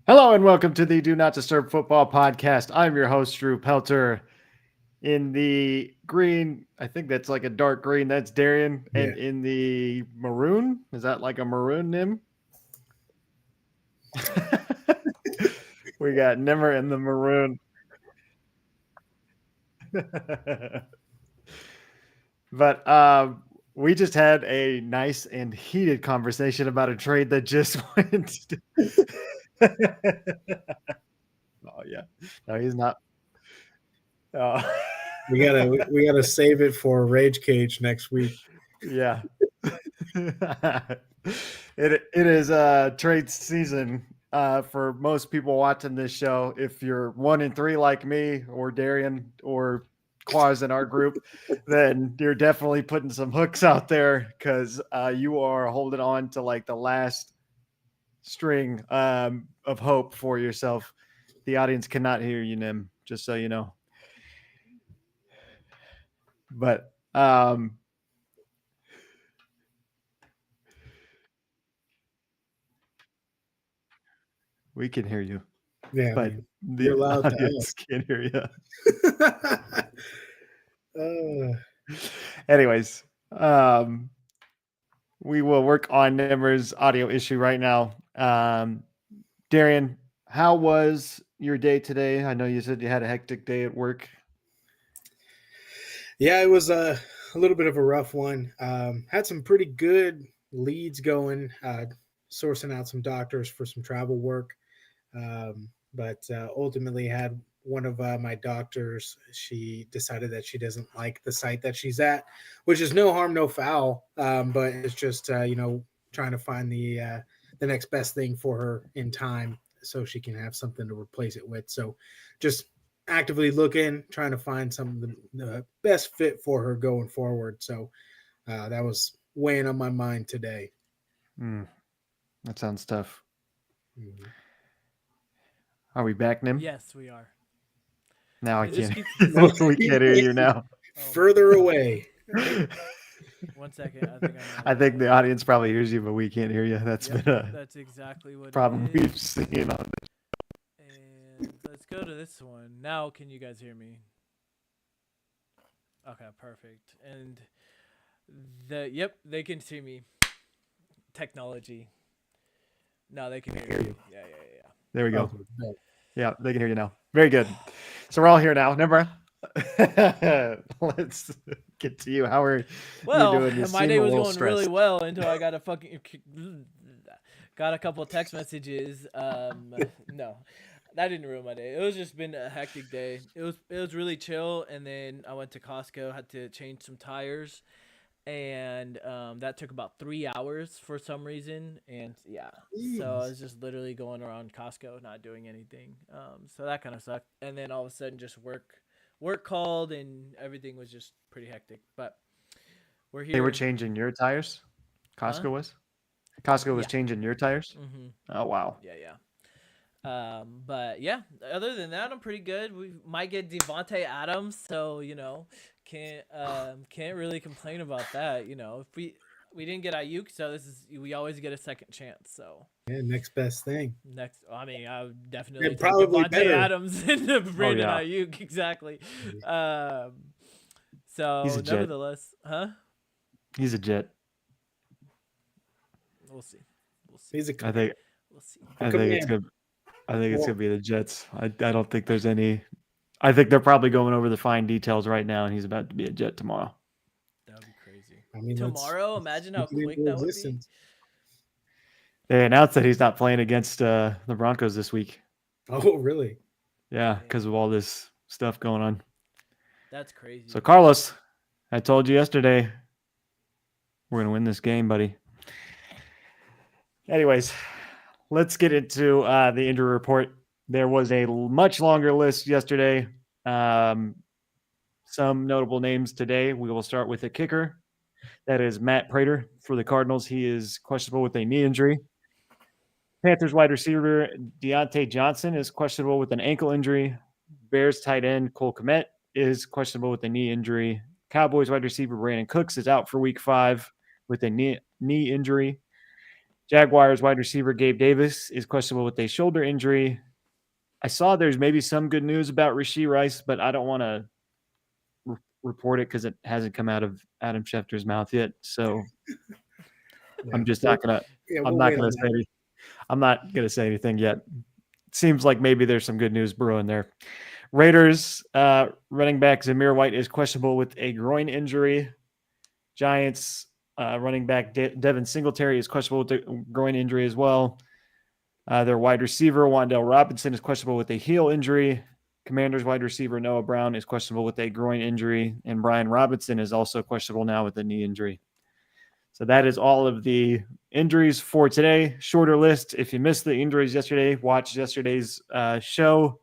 Hello and welcome to the Do Not Disturb Football Podcast. I'm your host, Drew Pelter. In the green, I think that's like a dark green, that's Darian. Yeah. And in the maroon, is that like a maroon Nim? We got Nimmer in the maroon. But we just had a nice and heated conversation about a trade that just went. Oh, yeah. No, he's not. Oh. We gotta save it for Rage Cage next week. Yeah. It is trade season for most people watching this show. If you're 1 and 3 like me or Darian or Quaz in our group, then you're definitely putting some hooks out there because you are holding on to like the last string of hope for yourself. The audience cannot hear you, Nim, just so you know. But we can hear you. Yeah, But you're the allowed to audience can't hear you. Anyways, we will work on Nimmer's audio issue right now. Darian, how was your day today? I know you said you had a hectic day at work. yeah, it was a little bit of a rough one. Had some pretty good leads going, sourcing out some doctors for some travel work. But ultimately had one of my doctors, she decided that she doesn't like the site that she's at, which is no harm, no foul. But it's just, trying to find the next best thing for her in time so she can have something to replace it with. So just actively looking, trying to find the best fit for her going forward. So that was weighing on my mind today. That sounds tough. Mhm. Are we back, Nim? Yes, we are. Now I It just can't. keeps. We can't hear you now. Further away. 1 second. I think I know. I think the audience probably hears you, but we can't hear you. That's Yep, been a that's exactly what problem it is. we've seen on this. And let's go to this one. Now, can you guys hear me? Okay, perfect. And they can see me. Technology. No, they can hear you. Yeah. There we go. Oh, Yeah, they can hear you now. Very good. So we're all here now. Remember? Let's get to you. How are you Well, doing? You my seem day a was little going really stressed. well until I got got a couple of text messages. No, that didn't ruin my day. It was just been a hectic day. It was really chill, and then I went to Costco, had to change some tires, and that took about 3 hours for some reason. And yeah, so I was just literally going around Costco, not doing anything. So that kind of sucked. And then all of a sudden, just work called, and everything was just pretty hectic. But we're They were here, changing your tires? huh? Costco was? Costco was Yeah. changing your tires? Mm-hmm. Oh, wow. Yeah. But yeah, other than that, I'm pretty good. We might get Devonte Adams, so can't really complain about that. If we didn't get Ayuk, so we always get a second chance. So yeah, next best thing. next, I mean, I would definitely And take probably Devonte better. Adams and Oh, Brandon yeah. Ayuk exactly. Um, He's so a jet. nevertheless, huh? He's a jet. We'll see. We'll see. He's a I think We'll see. I think it's command. good. I think it's Well, gonna be the Jets. I don't think there's any. I think they're probably going over the fine details right now, and he's about to be a Jet tomorrow. That would be crazy. I mean, Tomorrow, imagine how speak it quick into that would be. existence. They announced that he's not playing against the Broncos this week. Oh, really? Yeah, Dang. because of all this stuff going on. That's crazy. So Carlos, I told you yesterday, we're gonna win this game, buddy. Anyways, let's get into the injury report. There was a much longer list yesterday. Some notable names today. We will start with a kicker. That is Matt Prater for the Cardinals. He is questionable with a knee injury. Panthers wide receiver Deontay Johnson is questionable with an ankle injury. Bears tight end Cole Kmet is questionable with a knee injury. Cowboys wide receiver Brandon Cooks is out for week 5 with a knee injury. Jaguars wide receiver Gabe Davis is questionable with a shoulder injury. I saw there's maybe some good news about Rashee Rice, but I don't want to report it because it hasn't come out of Adam Schefter's mouth yet. So I'm just not gonna. I'm not gonna say. I'm not gonna say anything yet. Seems like maybe there's some good news brewing there. Raiders running back Zamir White is questionable with a groin injury. Giants running back Devin Singletary is questionable with a groin injury as well. Their wide receiver Wan'Dale Robinson is questionable with a heel injury. Commanders wide receiver Noah Brown is questionable with a groin injury, and Brian Robinson is also questionable now with a knee injury. So that is all of the injuries for today. Shorter list. If you missed the injuries yesterday, watch yesterday's show.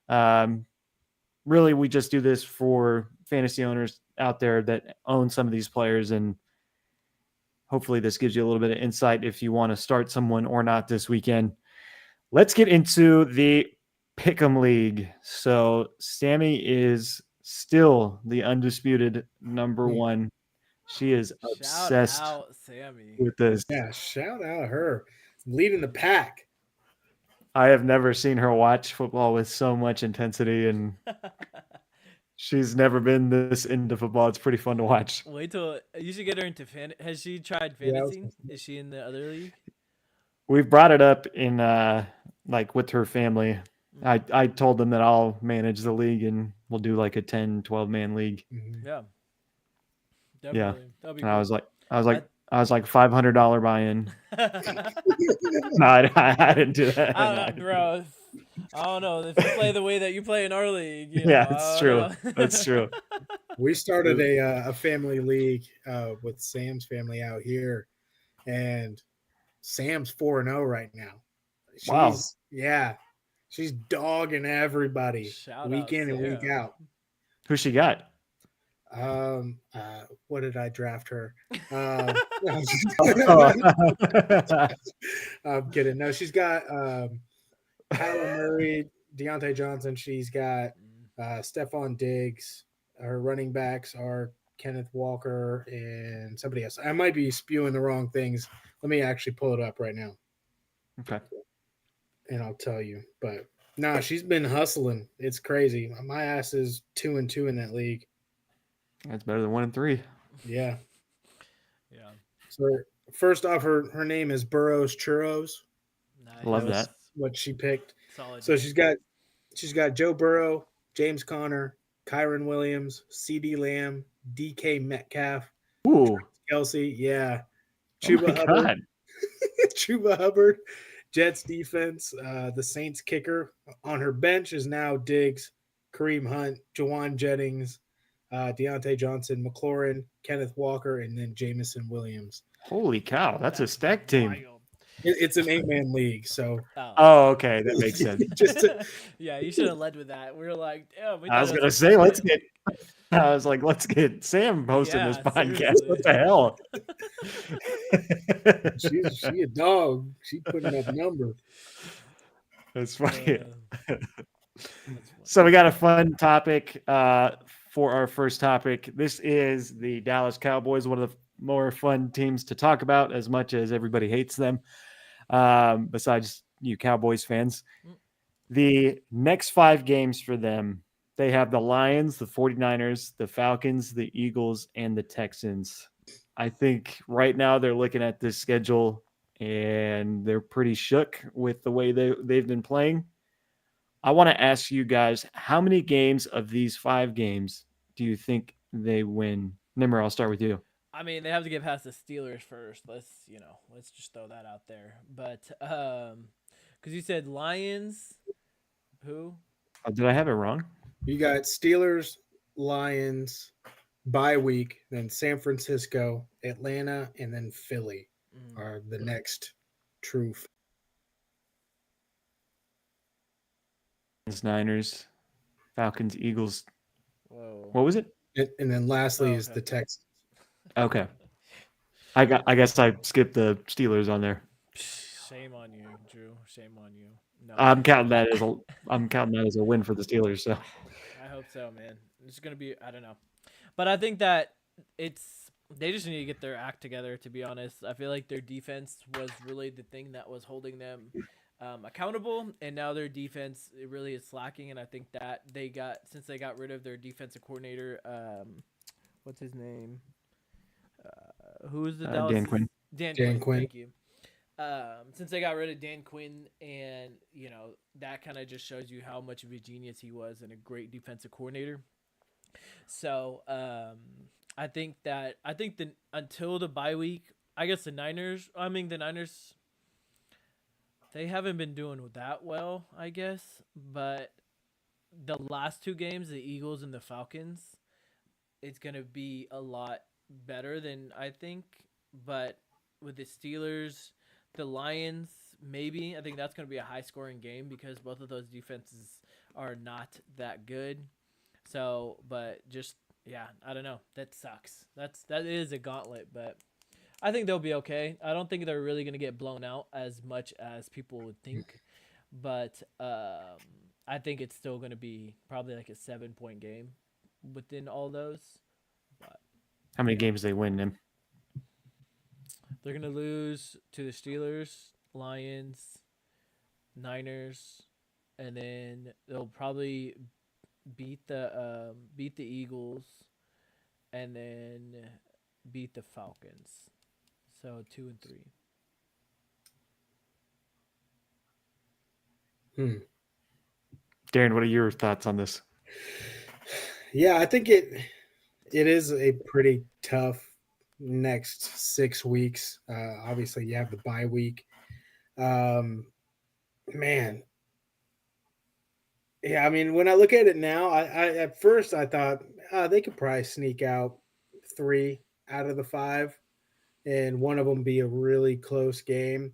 Really, we just do this for fantasy owners out there that own some of these players, and hopefully this gives you a little bit of insight if you want to start someone or not this weekend. Let's get into the Pick'em League. So Sammy is still the undisputed number one. She is obsessed with this. Yeah, shout out her. Leading the pack. I have never seen her watch football with so much intensity, and she's never been this into football. It's pretty fun to watch. Wait till you should get her into Has she tried fantasy? Is she in the other league? We've brought it up in like with her family. I told them that I'll manage the league and we'll do like a 10, 12 man league. Yeah. Definitely. Yeah. That'd be and cool. I was like $500 buy-in. No, I didn't do that. I don't know, bro. I don't know. If you play the way that you play in our league, yeah, it's true. That's true. We started a family league with Sam's family out here, and Sam's 4-0 right now. Wow. Yeah. She's dogging everybody week in and week out. Who she got? What did I draft her? I'm kidding. No, she's got Kyler Murray, Deontay Johnson. She's got Stephon Diggs. Her running backs are Kenneth Walker and somebody else. I might be spewing the wrong things. Let me actually pull it up right now. Okay. And I'll tell you. But no, she's been hustling. It's crazy. My ass is 2-2 in that league. That's better than 1-3. Yeah. Yeah. So first off, her name is Burrows Churros. Nice. Love that. What she picked. Solid. So she's got Joe Burrow, James Conner, Kyron Williams, CeeDee Lamb, DK Metcalf, Ooh. Kelsey, yeah. Chuba Hubbard. Chuba Hubbard, Jets defense, the Saints kicker. On her bench is now Diggs, Kareem Hunt, Jawan Jennings, Deontay Johnson, McLaurin, Kenneth Walker, and then Jamison Williams. Holy cow, that's a stacked team. It's an 8-man league, so. Oh, okay, that makes sense. Yeah, you should have led with that. We were like, I was gonna say, let's get Sam hosting this podcast. Seriously. What the hell? She a dog. She putting up numbers. That's funny. So we got a fun topic for our first topic. This is the Dallas Cowboys, one of the more fun teams to talk about, as much as everybody hates them, besides you Cowboys fans. The next 5 games for them, they have the Lions, the 49ers, the Falcons, the Eagles, and the Texans. I think right now they're looking at this schedule and they're pretty shook with the way they've been playing. I want to ask you guys, how many games of these 5 games do you think they win? Nimmer, I'll start with you. I mean, they have to get past the Steelers first. Let's just throw that out there. But because you said Lions, who? Oh, did I have it wrong? You got Steelers, Lions, bye week, then San Francisco, Atlanta, and then Philly are the next true. Niners, Falcons, Eagles. Whoa. What was it? And then lastly is the Texans. Okay. I guess I skipped the Steelers on there. Shame on you, Drew. Shame on you. No. I'm counting that as a win for the Steelers. So I hope so, man. It's gonna be, I don't know, but I think that it's They just need to get their act together, to be honest. I feel like their defense was really the thing that was holding them accountable, and now their defense really is slacking. And I think that since they got rid of their defensive coordinator, what's his name? Who is the Dallas? Dan Quinn. Dan Dan Quinn. Quinn. Thank you. Since they got rid of Dan Quinn, and that kind of just shows you how much of a genius he was and a great defensive coordinator. So I think that until the bye week, I guess the Niners. I mean the Niners. They haven't been doing that well, I guess. But the last two games, the Eagles and the Falcons, it's gonna be a lot better than I think. But with the Steelers, the Lions, maybe I think that's gonna be a high scoring game because both of those defenses are not that good. So, but just yeah, I don't know. That sucks. That is a gauntlet, but I think they'll be okay. I don't think they're really gonna get blown out as much as people would think, but I think it's still gonna be probably like a 7 point game within all those. But How many games they win them? they're gonna lose to the Steelers, Lions, Niners, and then they'll probably beat the Eagles, and then beat the Falcons. So 2 and 3. Darren, what are your thoughts on this? Yeah, I think it is a pretty tough next 6 weeks. Obviously, you have the bye week. Man, yeah. I mean, when I look at it now, I at first I thought they could probably sneak out 3 out of the 5, and one of them be a really close game.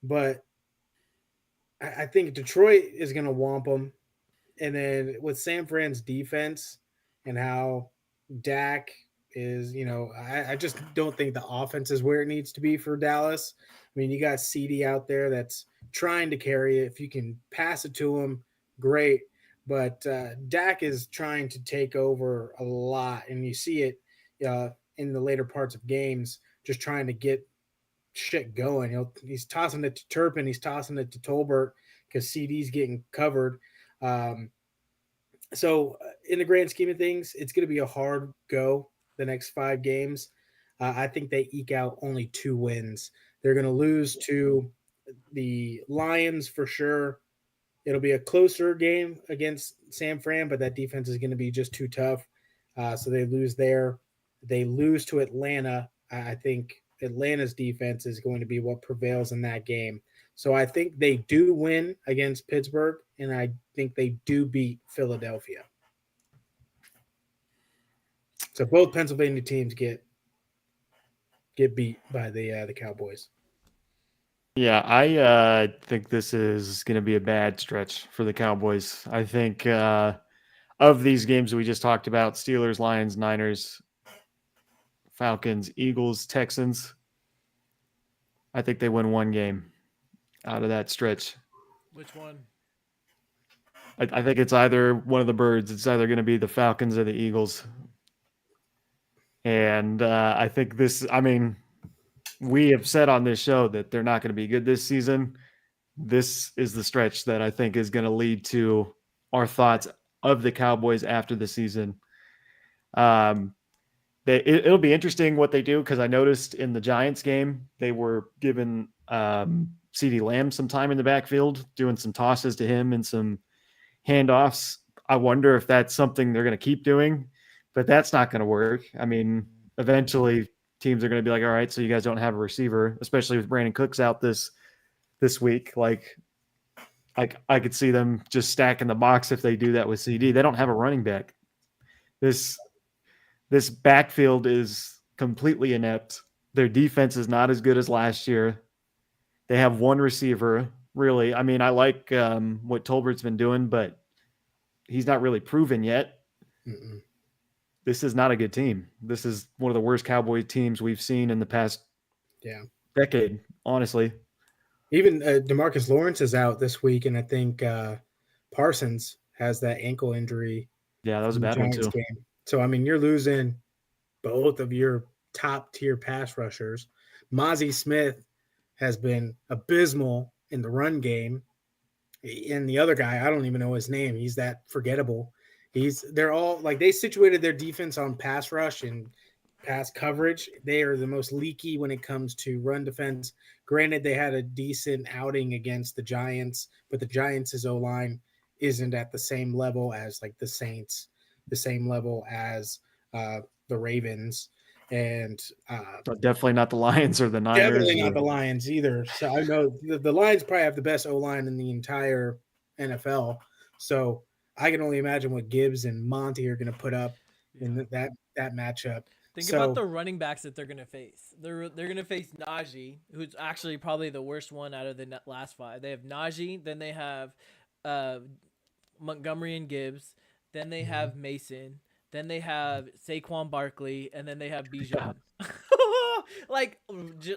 But I think Detroit is going to womp them. And then with San Fran's defense and how Dak is, I just don't think the offense is where it needs to be for Dallas. I mean, you got CD out there that's trying to carry it. If you can pass it to him, great. But Dak is trying to take over a lot, and you see it in the later parts of games, just trying to get shit going. He's tossing it to Turpin, he's tossing it to Tolbert because CD's getting covered. So in the grand scheme of things, it's going to be a hard go the next 5 games. I think they eke out only 2 wins. They're going to lose to the Lions for sure. It'll be a closer game against San Fran, but that defense is going to be just too tough. So they lose there. They lose to Atlanta. I think Atlanta's defense is going to be what prevails in that game. So I think they do win against Pittsburgh, and I think they do beat Philadelphia. So both Pennsylvania teams get beat by the Cowboys. Yeah, I think this is going to be a bad stretch for the Cowboys. I think of these games we just talked about, Steelers, Lions, Niners, Falcons, Eagles, Texans, I think they win 1 game out of that stretch. Which one? I think it's either one of the birds. It's either going to be the Falcons or the Eagles. And I think we have said on this show that they're not going to be good this season. This is the stretch that I think is going to lead to our thoughts of the Cowboys after the season. It'll be interesting what they do, because I noticed in the Giants game, they were giving CeeDee Lamb some time in the backfield, doing some tosses to him and some handoffs. I wonder if that's something they're going to keep doing, but that's not going to work. I mean, eventually teams are going to be like, all right, so you guys don't have a receiver, especially with Brandon Cooks out this week. Like I could see them just stacking the box if they do that with CD. They don't have a running back. This backfield is completely inept. Their defense is not as good as last year. They have 1 receiver, really. I mean, I like what Tolbert's been doing, but he's not really proven yet. Mm-mm. This is not a good team. This is one of the worst Cowboy teams we've seen in the past decade, honestly. Even DeMarcus Lawrence is out this week, and I think Parsons has that ankle injury. Yeah, that was a bad one too. Game. So, I mean, you're losing both of your top tier pass rushers. Mozzie Smith has been abysmal in the run game. And the other guy, I don't even know his name. He's that forgettable. They're all like they situated their defense on pass rush and pass coverage. They are the most leaky when it comes to run defense. Granted, they had a decent outing against the Giants, but the Giants' O-line isn't at the same level as like the Saints, the same level as the Ravens, and But definitely not the Lions or the Niners. definitely not the Lions either. So I know the Lions probably have the best O-line in the entire NFL. So I can only imagine what Gibbs and Monty are going to put up in that matchup. Think about the running backs that they're going to face. They're going to face Najee, who's actually probably the worst one out of the last 5. They have Najee, then they have Montgomery and Gibbs, then they have Mason, then they have Saquon Barkley, and then they have Bijan. Like,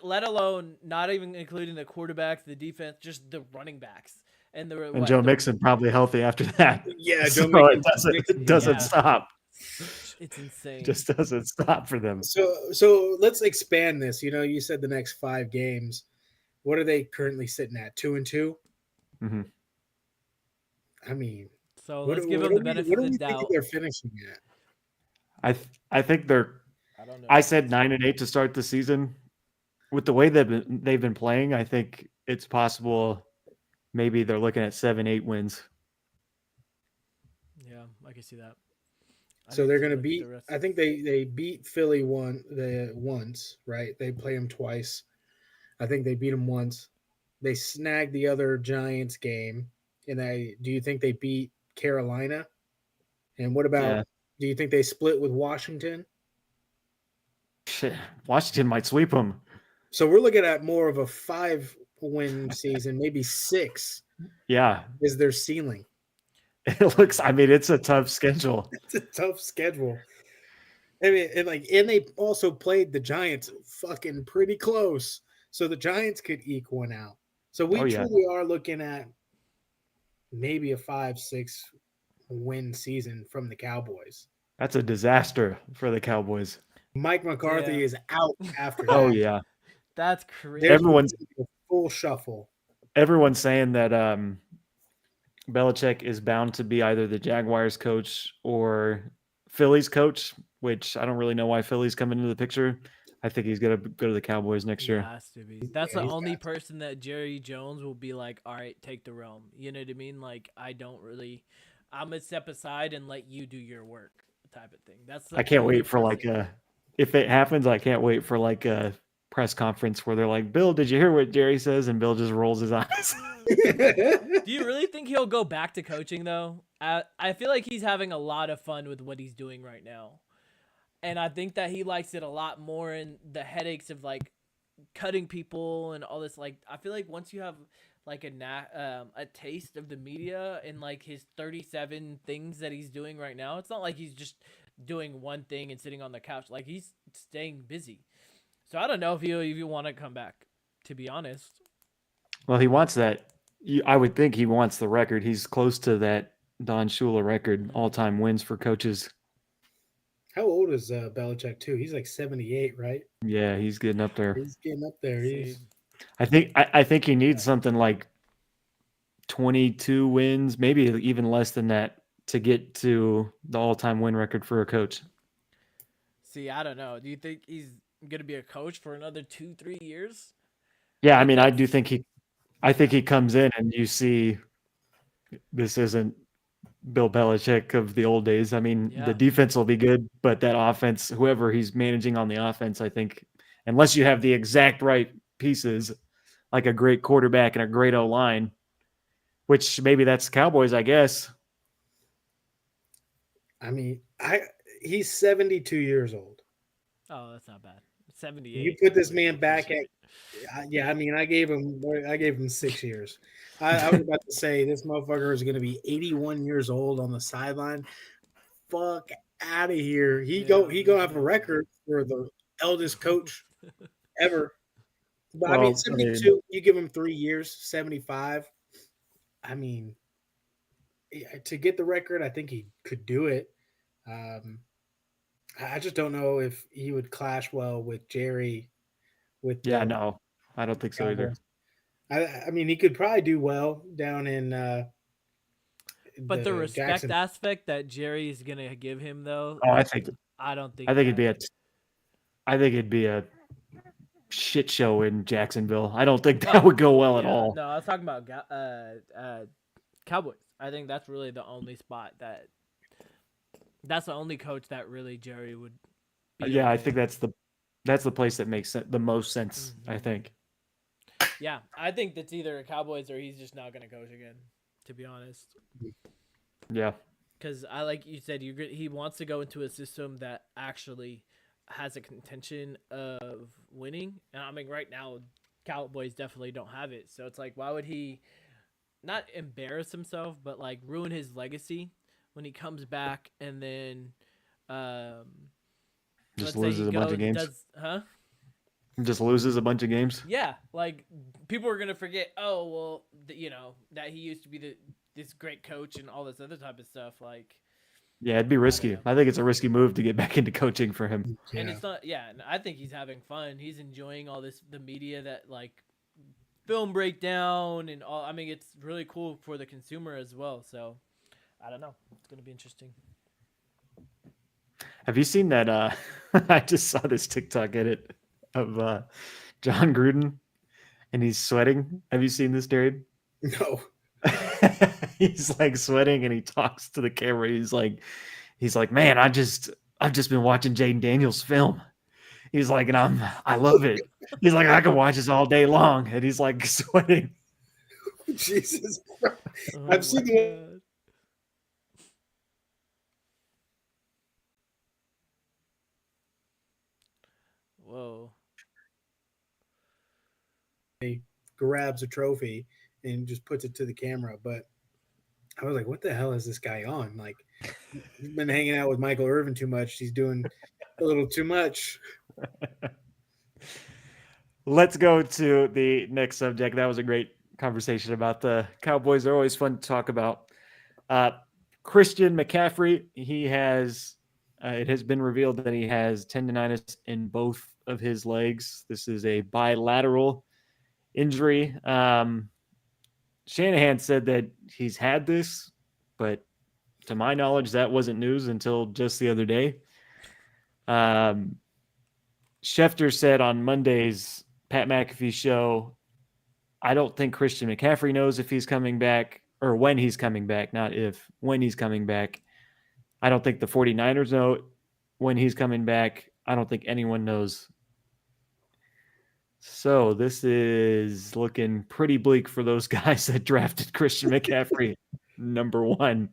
let alone not even including the quarterbacks, the defense, just the running backs. And Joe Mixon probably healthy after that. Yeah, Joe Mixon it doesn't stop. It's insane. Just doesn't stop for them. So let's expand this. You know, you said the next 5 games. What are they currently sitting at? 2-2. Mm-hmm. I mean, so let's give them the benefit of the doubt. They're finishing at. I think they're. I don't know. I said 9-8 to start the season. With the way they've been playing, I think it's possible. Maybe they're looking at 7-8 wins. Yeah, I can see that. So they're going to beat. I think they beat Philly once, right? They play them twice. I think they beat them once. They snagged the other Giants game, and do you think they beat Carolina? And what about? Yeah. Do you think they split with Washington? Shit, Washington might sweep them. So we're looking at more of a 5-win season, maybe 6. Yeah, is their ceiling. It looks. I mean, it's a tough schedule. It's a tough schedule. I mean, and they also played the Giants fucking pretty close, so the Giants could eke one out. So we truly are looking at maybe a 5-6 win season from the Cowboys. That's a disaster for the Cowboys. Mike McCarthy is out after that. Oh yeah, that's crazy. Everyone's a full shuffle. Everyone's saying that Belichick is bound to be either the Jaguars coach or Phillies coach, which I don't really know why Philly's coming into the picture. I think he's going to go to the Cowboys next year. Has to be. That's the only person that Jerry Jones will be like, all right, take the realm. You know what I mean? Like, I'm going to step aside and let you do your work type of thing. I can't wait for if it happens, I can't wait for a press conference where they're like, Bill, did you hear what Jerry says? And Bill just rolls his eyes. Do you really think he'll go back to coaching though? I feel like he's having a lot of fun with what he's doing right now. And I think that he likes it a lot more in the headaches of cutting people and all this. I feel like once you have a taste of the media and his 37 things that he's doing right now, it's not like he's just doing one thing and sitting on the couch. He's staying busy. So I don't know if you want to come back, to be honest. Well, he wants that. I would think he wants the record. He's close to that Don Shula record, all-time wins for coaches. How old is Belichick too? He's 78, right? Yeah, he's getting up there. He's getting up there. I think he needs something like 22 wins, maybe even less than that, to get to the all-time win record for a coach. See, I don't know. Do you think he's going to be a coach for another 2-3 years? Yeah, I mean, I think he comes in and you see this isn't Bill Belichick of the old days. I mean, the defense will be good, but that offense, whoever he's managing on the offense, I think, unless you have the exact right pieces, like a great quarterback and a great O-line, which maybe that's the Cowboys, I guess. I mean, he's 72 years old. Oh, that's not bad. 78. You put this man back at, I mean, I gave him 6 years. I was about to say this motherfucker is going to be 81 years old on the sideline. Fuck out of here. He gonna have a record for the eldest coach ever. But I mean, 72. You give him 3 years, 75. I mean, to get the record, I think he could do it. I just don't know if he would clash well with Jerry with Yeah, the no, I don't think so either. Cowboys. I mean, he could probably do well down in But the the respect Jackson. aspect that Jerry's gonna give him, though, Oh, I don't I think think that. I think it'd be a shit show in Jacksonville. I don't think that Oh, would go well at yeah, all. no, I was talking about Cowboys. I think that's really the only spot that's the only coach that really Jerry would be Yeah, I okay think with. that's the place that makes the most sense. I Mhm. think. Yeah, I think that's either Cowboys or he's just not gonna coach again. To be honest, Yeah, because I like you said, he wants to go into a system that actually has a contention of winning. And I mean, right now, Cowboys definitely don't have it. So it's like, why would he not embarrass himself, but like ruin his legacy when he comes back and then, um, just let's say he loses a bunch of goes games. does huh? Just loses a bunch of games. Yeah, like people are gonna forget. Oh well, that he used to be this great coach and all this other type of stuff. Like Yeah, it'd be I don't risky. know. I think it's a risky move to get back into coaching for him. And Yeah, it's not. Yeah, and I think he's having fun. He's enjoying all the media that like film breakdown and all. I mean, it's really cool for the consumer as well. So I don't know. It's gonna be interesting. Have you seen that? I just saw this TikTok edit of John Gruden, and he's sweating. Have you seen this, Darian? no, He's like sweating, and he talks to the camera. He's like, man, I've just been watching Jaden Daniels film. He's like, and I love it. He's like, I can watch this all day long, and he's like sweating. Jesus, Oh I've my seen the god. Whoa. he grabs a trophy and just puts it to the camera, but I was like, what the hell is this guy on? Like, he's been hanging out with Michael Irvin too much. He's doing a little too much. Let's go to the next subject. That was a great conversation about the Cowboys. They're always fun to talk about. Uh, Christian McCaffrey, it has been revealed that he has tendonitis in both of his legs. This is a bilateral injury. Shanahan said that he's had this, but to my knowledge, that wasn't news until just the other day. Schefter said on Monday's Pat McAfee show, I don't think Christian McCaffrey knows if he's coming back or when he's coming back, not if, when he's coming back. I don't think the 49ers know when he's coming back. I don't think anyone knows. So this is looking pretty bleak for those guys that drafted Christian McCaffrey number one.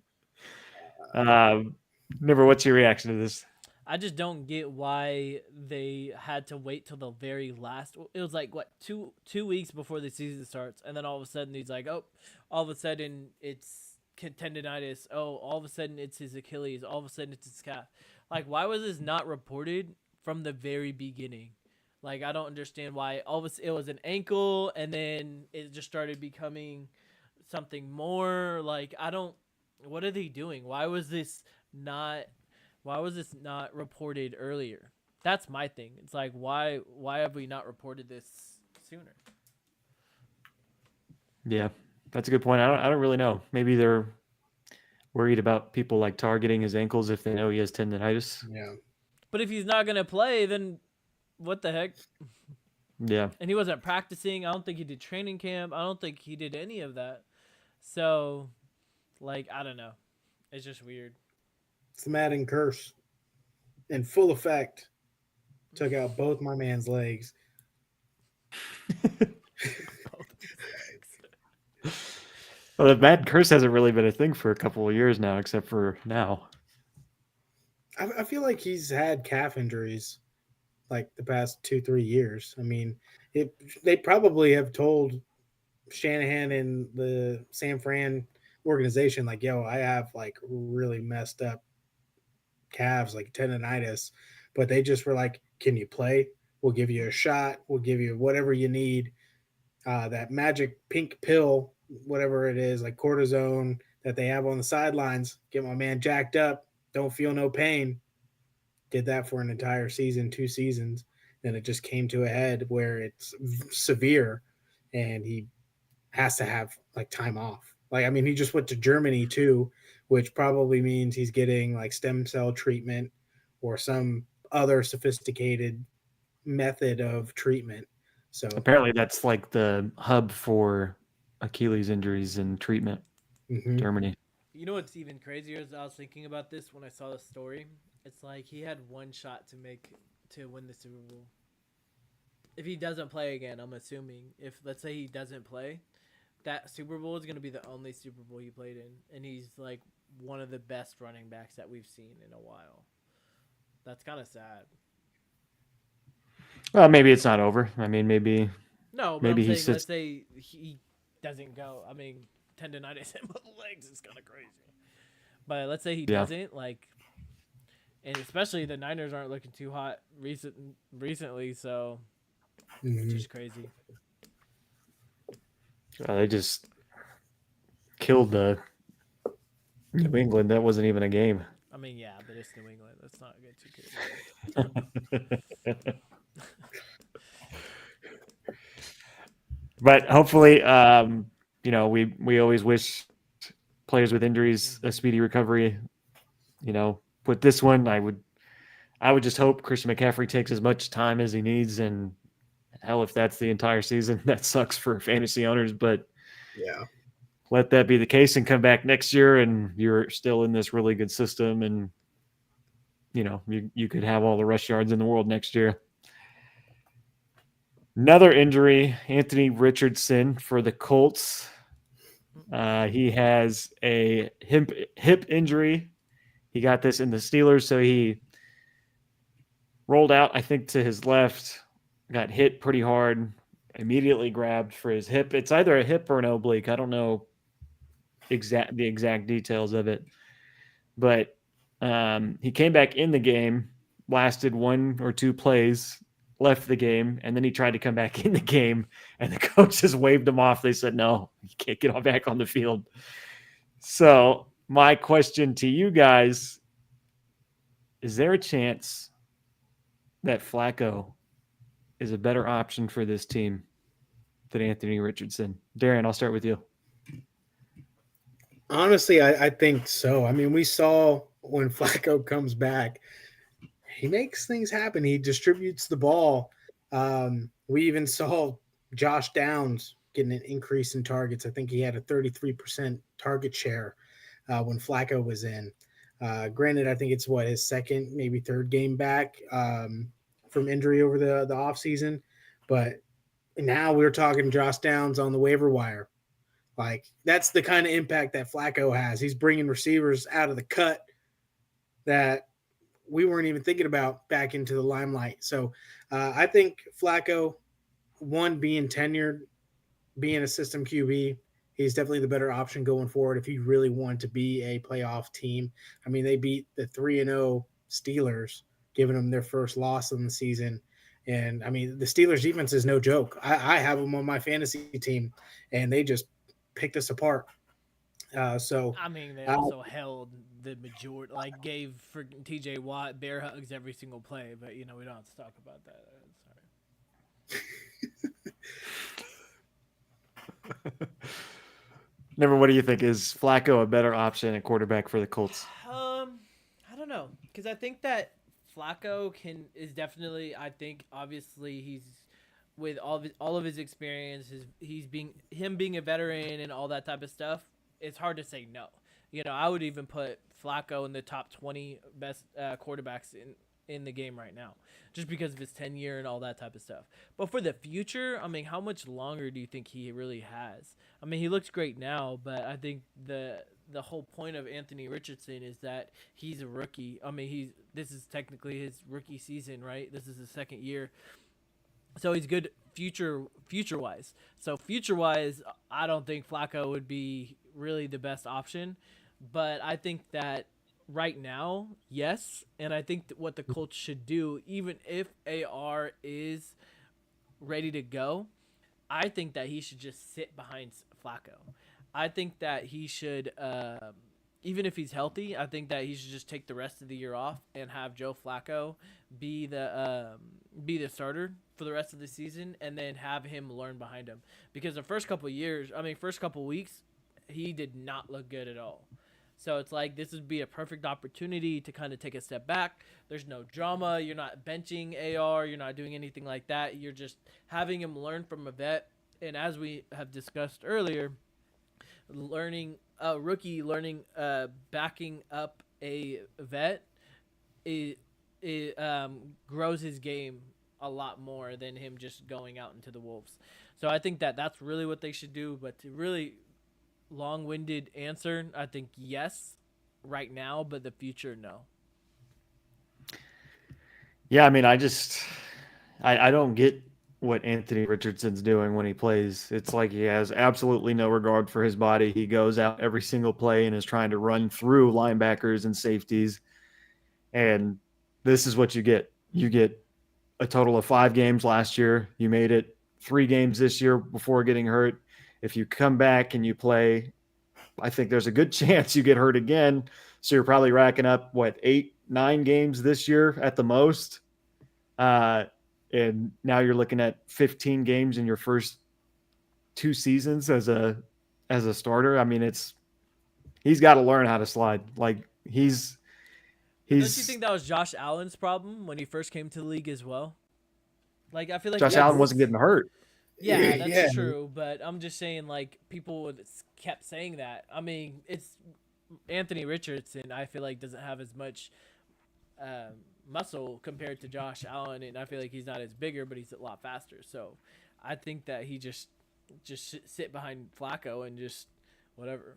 Never, what's your reaction to this? I just don't get why they had to wait till the very last. It was like what 2 weeks before the season starts, and then all of a sudden he's like, oh, all of a sudden it's tendonitis. Oh, all of a sudden it's his Achilles. All of a sudden it's his calf. Like, why was this not reported from the very beginning? Like, I don't understand why it was an ankle, and then it just started becoming something more. Like, I don't. What are they doing? Not why was this not reported earlier? That's my thing. It's like, why have we not reported this sooner? Yeah, that's a good point. I don't really know. Maybe they're worried about people like targeting his ankles if they know he has tendonitis. Yeah. But if he's not gonna play, then what the heck? Yeah. And he wasn't practicing. I don't think he did training camp. I don't think he did any of that. So, like, I don't know. It's just weird. It's the Madden curse in full effect. Took out both my man's legs. Well, the bad curse hasn't really been a thing for a couple of years now, except for now. I feel like he's had calf injuries like the past 2-3 years. I mean, they probably have told Shanahan and the San Fran organization, like, yo, I have like really messed up calves, like tendonitis, but they just were like, can you play? We'll give you a shot. We'll give you whatever you need. That magic pink pill, whatever it is, like cortisone that they have on the sidelines, get my man jacked up. Don't feel no pain. did that for an entire season, 2 seasons. Then it just came to a head where it's severe, and he has to have like time off. Like, I mean, he just went to Germany too, which probably means he's getting like stem cell treatment or some other sophisticated method of treatment. So, Apparently, that's like the hub for Achilles injuries and treatment. mhm. Germany. You know what's even crazier is I was thinking about this when I saw the story. It's like he had one shot to win the Super Bowl. If he doesn't play again, I'm assuming if let's say he doesn't play, that Super Bowl is going to be the only Super Bowl he played in, and he's like one of the best running backs that we've seen in a while. That's kind of sad. Well, maybe it's not over. I mean, maybe No, but Maybe I'm he saying sits- let's say he doesn't go. I mean, tendonitis in both legs is kind of crazy. But let's say he Yeah. doesn't, like, and especially the Niners aren't looking too hot recently, so it's Mhm. just crazy. they just killed the New England. That wasn't even a game. I mean, yeah, but it's New England. Let's not get too crazy. But hopefully, we always wish players with injuries a speedy recovery. With this one, I would just hope Christian McCaffrey takes as much time as he needs, and hell, if that's the entire season, that sucks for fantasy owners. But Yeah. let that be the case and come back next year, and you're still in this really good system, and you could have all the rush yards in the world next year. Another injury, Anthony Richardson for the Colts. He has a hip injury. He got this in the Steelers, so he rolled out, I think, to his left, got hit pretty hard, immediately grabbed for his hip. It's either a hip or an oblique. I don't know the exact details of it, but he came back in the game, lasted 1 or 2 plays, left the game, and then he tried to come back in the game, and the coach just waved him off. They said, no, you can't get back on the field. So my question to you guys, is there a chance that Flacco is a better option for this team than Anthony Richardson? Darian, I'll start with you. Honestly, I think so. I mean, we saw when Flacco comes back, he makes things happen. He distributes the ball. We even saw Josh Downs getting an increase in targets. I think he had a 33% target share when Flacco was in. Granted, I think it's his second, maybe third game back from injury over the offseason. But now we're talking Josh Downs on the waiver wire. Like, that's the kind of impact that Flacco has. He's bringing receivers out of the cut that we weren't even thinking about back into the limelight. So I think Flacco, one, being tenured, being a system QB, he's definitely the better option going forward if he really wanted to be a playoff team. I mean, they beat the 3-0 Steelers, giving them their first loss in the season. And, I mean, the Steelers defense is no joke. I have them on my fantasy team, and they just picked us apart. I mean, they also held the majority, like gave for TJ Watt bear hugs every single play, but we don't have to talk about that. Sorry. Never, what do you think? Is Flacco a better option at quarterback for the Colts? I don't know, because I think that Flacco is definitely. I think obviously he's with all of his experience, him being a veteran and all that type of stuff. It's hard to say no. I would even put Flacco in the top 20 best quarterbacks in the game right now, just because of his tenure and all that type of stuff. But for the future, I mean, how much longer do you think he really has? I mean, he looks great now, but I think the whole point of Anthony Richardson is that he's a rookie. I mean, this is technically his rookie season, right? This is his second year. So he's good future wise. So future wise, I don't think Flacco would be really the best option, but I think that right now, yes, and I think that what the Colts should do, even if AR is ready to go, I think that he should just sit behind Flacco. I think that he should even if he's healthy, I think that he should just take the rest of the year off and have Joe Flacco be the starter for the rest of the season, and then have him learn behind him. Because the first couple weeks, he did not look good at all. So it's like this would be a perfect opportunity to kind of take a step back. There's no drama. You're not benching AR. You're not doing anything like that. You're just having him learn from a vet. And as we have discussed earlier, rookie learning, backing up a vet, it grows his game a lot more than him just going out into the wolves. So I think that that's really what they should do. But to really long-winded answer, I think yes right now, but the future, no. Yeah, I mean, I don't get what Anthony Richardson's doing when he plays. It's like he has absolutely no regard for his body. He goes out every single play and is trying to run through linebackers and safeties. And this is what you get. You get a total of 5 games last year. You made it 3 games this year before getting hurt. If you come back and you play, I think there's a good chance you get hurt again. So you're probably racking up, 8-9 games this year at the most. And now you're looking at 15 games in your first 2 seasons as a starter. I mean, he's got to learn how to slide. Like Don't you think that was Josh Allen's problem when he first came to the league as well? Like, I feel like Josh Allen wasn't getting hurt. Yeah, that's Yeah. true. But I'm just saying, like, people kept saying that. I mean, it's Anthony Richardson. I feel like doesn't have as much muscle compared to Josh Allen, and I feel like he's not as bigger, but he's a lot faster. So I think that he just sit behind Flacco and just whatever.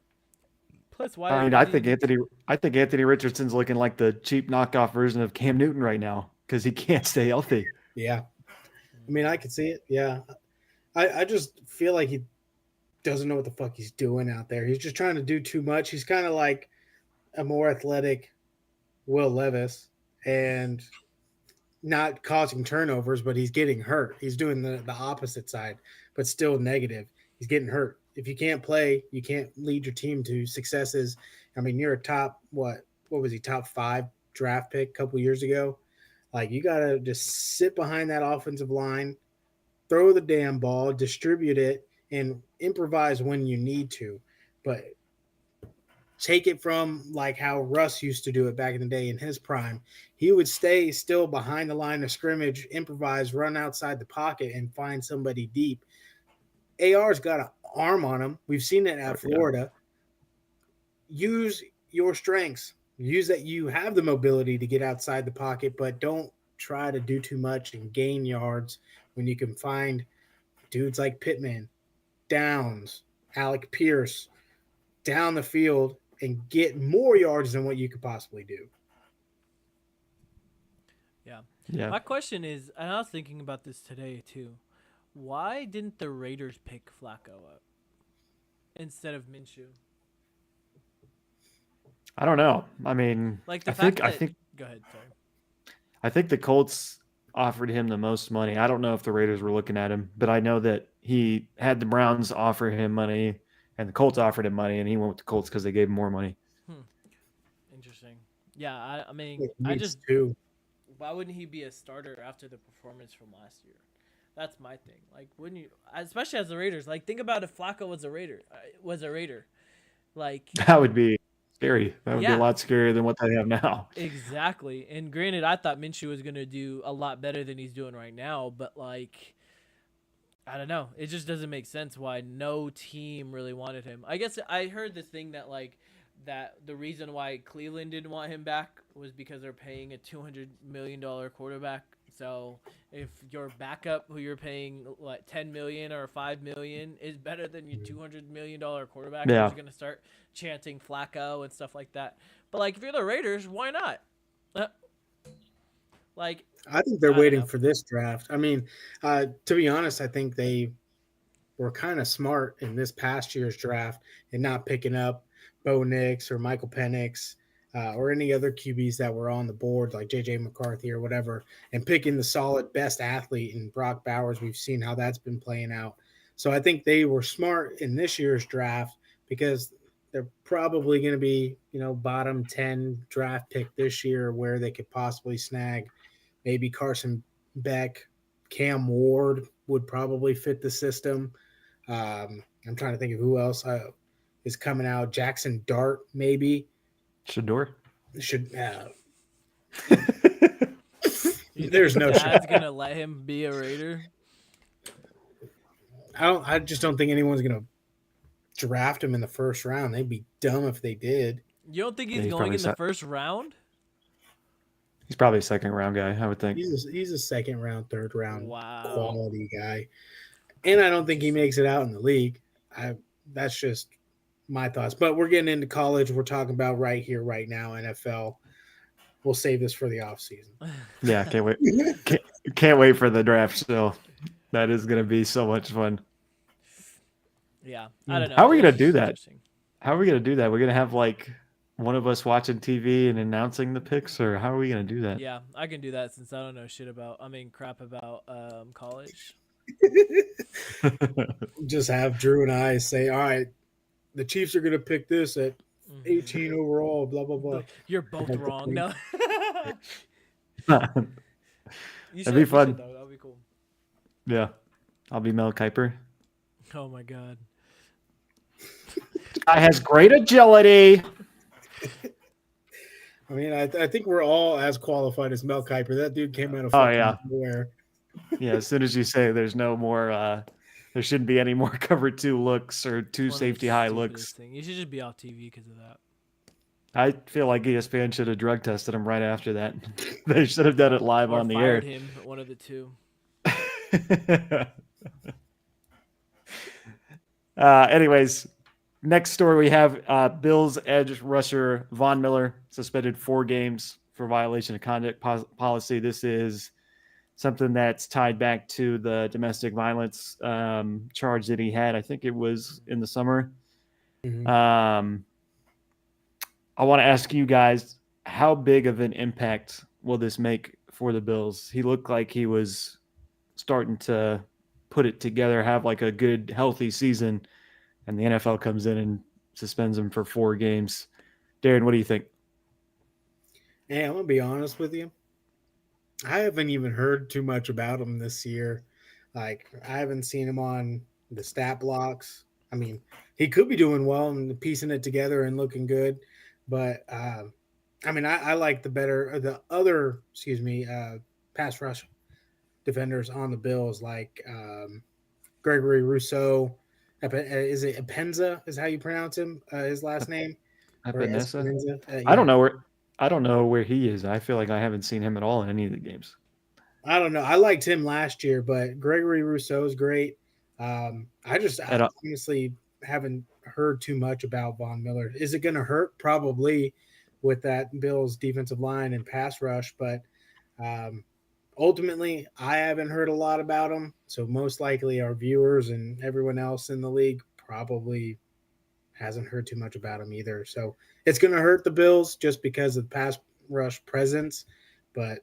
Plus, why? I mean, I think Anthony Richardson's looking like the cheap knockoff version of Cam Newton right now because he can't stay healthy. Yeah. I mean, I could see it. Yeah. I just feel like he doesn't know what the fuck he's doing out there. He's just trying to do too much. He's kind of like a more athletic Will Levis and not causing turnovers, but he's getting hurt. He's doing the opposite side, but still negative. He's getting hurt. If you can't play, you can't lead your team to successes. I mean, you're a top, what was he, top 5 draft pick a couple years ago? Like, you got to just sit behind that offensive line, throw the damn ball, distribute it, and improvise when you need to. But take it from like how Russ used to do it back in the day in his prime. He would stay still behind the line of scrimmage, improvise, run outside the pocket, and find somebody deep. AR's got an arm on him. We've seen it at Florida. Use your strengths. Use that you have the mobility to get outside the pocket, but don't try to do too much and gain yards when you can find dudes like Pittman, Downs, Alec Pierce down the field and get more yards than what you could possibly do. Yeah. My question is, and I was thinking about this today too, why didn't the Raiders pick Flacco up instead of Minshew? I don't know. I mean, Like the I fact think that, go ahead, sorry. I think the Colts offered him the most money. I don't know if the Raiders were looking at him, but I know that he had the Browns offer him money and the Colts offered him money, and he went with the Colts because they gave him more money. Interesting. Yeah, I mean, It I needs just to. why wouldn't he be a starter after the performance from last year? That's my thing. Like, wouldn't you, especially as the Raiders? Like, think about if Flacco was a Raider. Like, That would be scary. That would be Yeah. a lot scarier than what they have now. exactly. And granted, I thought Minshew was gonna do a lot better than he's doing right now, but like, I don't know. It just doesn't make sense why no team really wanted him. I guess I heard this thing that the reason why Cleveland didn't want him back was because they're paying a $200 million quarterback. So if your backup, who you're paying like $10 million or $5 million, is better than your $200 million quarterback, Yeah. who's gonna start chanting Flacco and stuff like that. But like, if you're the Raiders, why not? Like, I think I they're don't waiting know. for this draft. I mean, to be honest, I think they were kind of smart in this past year's draft and not picking up Bo Nix or Michael Penix or any other QBs that were on the board like JJ McCarthy or whatever, and picking the solid best athlete in Brock Bowers. We've seen how that's been playing out. So I think they were smart in this year's draft because they're probably going to be, bottom 10 draft pick this year, where they could possibly snag maybe Carson Beck. Cam Ward would probably fit the system. I'm trying to think of who else is coming out. Jackson Dart, maybe. Shador. There's no shot. Dad's gonna let him be a Raider. I just don't think anyone's gonna draft him in the first round. They'd be dumb if they did. You don't think he's he's going probably in the first round? He's probably a second round guy, I would think. He's a second round, third round Wow. quality guy, and I don't think he makes it out in the league. That's just my thoughts. But we're getting into college. We're talking about right here, right now, NFL. We'll save this for the offseason. Yeah, can't wait. Can't wait for the draft still. That is going to be so much fun. Yeah, I don't know. How are we gonna It's do that? interesting. How are we going to do that? We're going to have like one of us watching TV and announcing the picks, or how are we going to do that? Yeah, I can do that since I don't know crap about college. Just have Drew and I say, all right, the Chiefs are going to pick this at 18 overall, blah, blah, blah. You're both Like, wrong. No. You That'd be fun. though. That'd be cool. Yeah. I'll be Mel Kiper. Oh my god. Guy has great agility. I mean, I think we're all as qualified as Mel Kiper. That dude came out of Oh, yeah. nowhere. Yeah, as soon as you say there's no more there shouldn't be any more cover 2 looks or 2 One of the safety high stupidest looks. thing. You should just be off TV because of that. I feel like ESPN should have drug tested him right after that. They should have done it live Or on the fired air. him, one of the two. Anyways, next story we have Bills edge rusher Von Miller suspended 4 games for violation of conduct policy. This is something that's tied back to the domestic violence charge that he had. I think it was in the summer. Mhm. I want to ask you guys, how big of an impact will this make for the Bills? He looked like he was starting to put it together, have like a good, healthy season, and the NFL comes in and suspends him for 4 games. Darren, what do you think? Hey, I'm going to be honest with you. I haven't even heard too much about him this year. Like, I haven't seen him on the stat blocks. I mean, he could be doing well and piecing it together and looking good. But, I mean, I like the other pass rush defenders on the Bills, like Gregory Rousseau. Is it Epenza is how you pronounce him, his last name? Or Epenesa? Epenza? I don't know where he is. I feel like I haven't seen him at all in any of the games. I don't know. I liked him last year, but Gregory Rousseau is great. I honestly haven't heard too much about Von Miller. Is it going to hurt? Probably, with that Bills defensive line and pass rush, but ultimately, I haven't heard a lot about him. So most likely our viewers and everyone else in the league probably hasn't heard too much about him either. So it's going to hurt the Bills just because of pass rush presence, but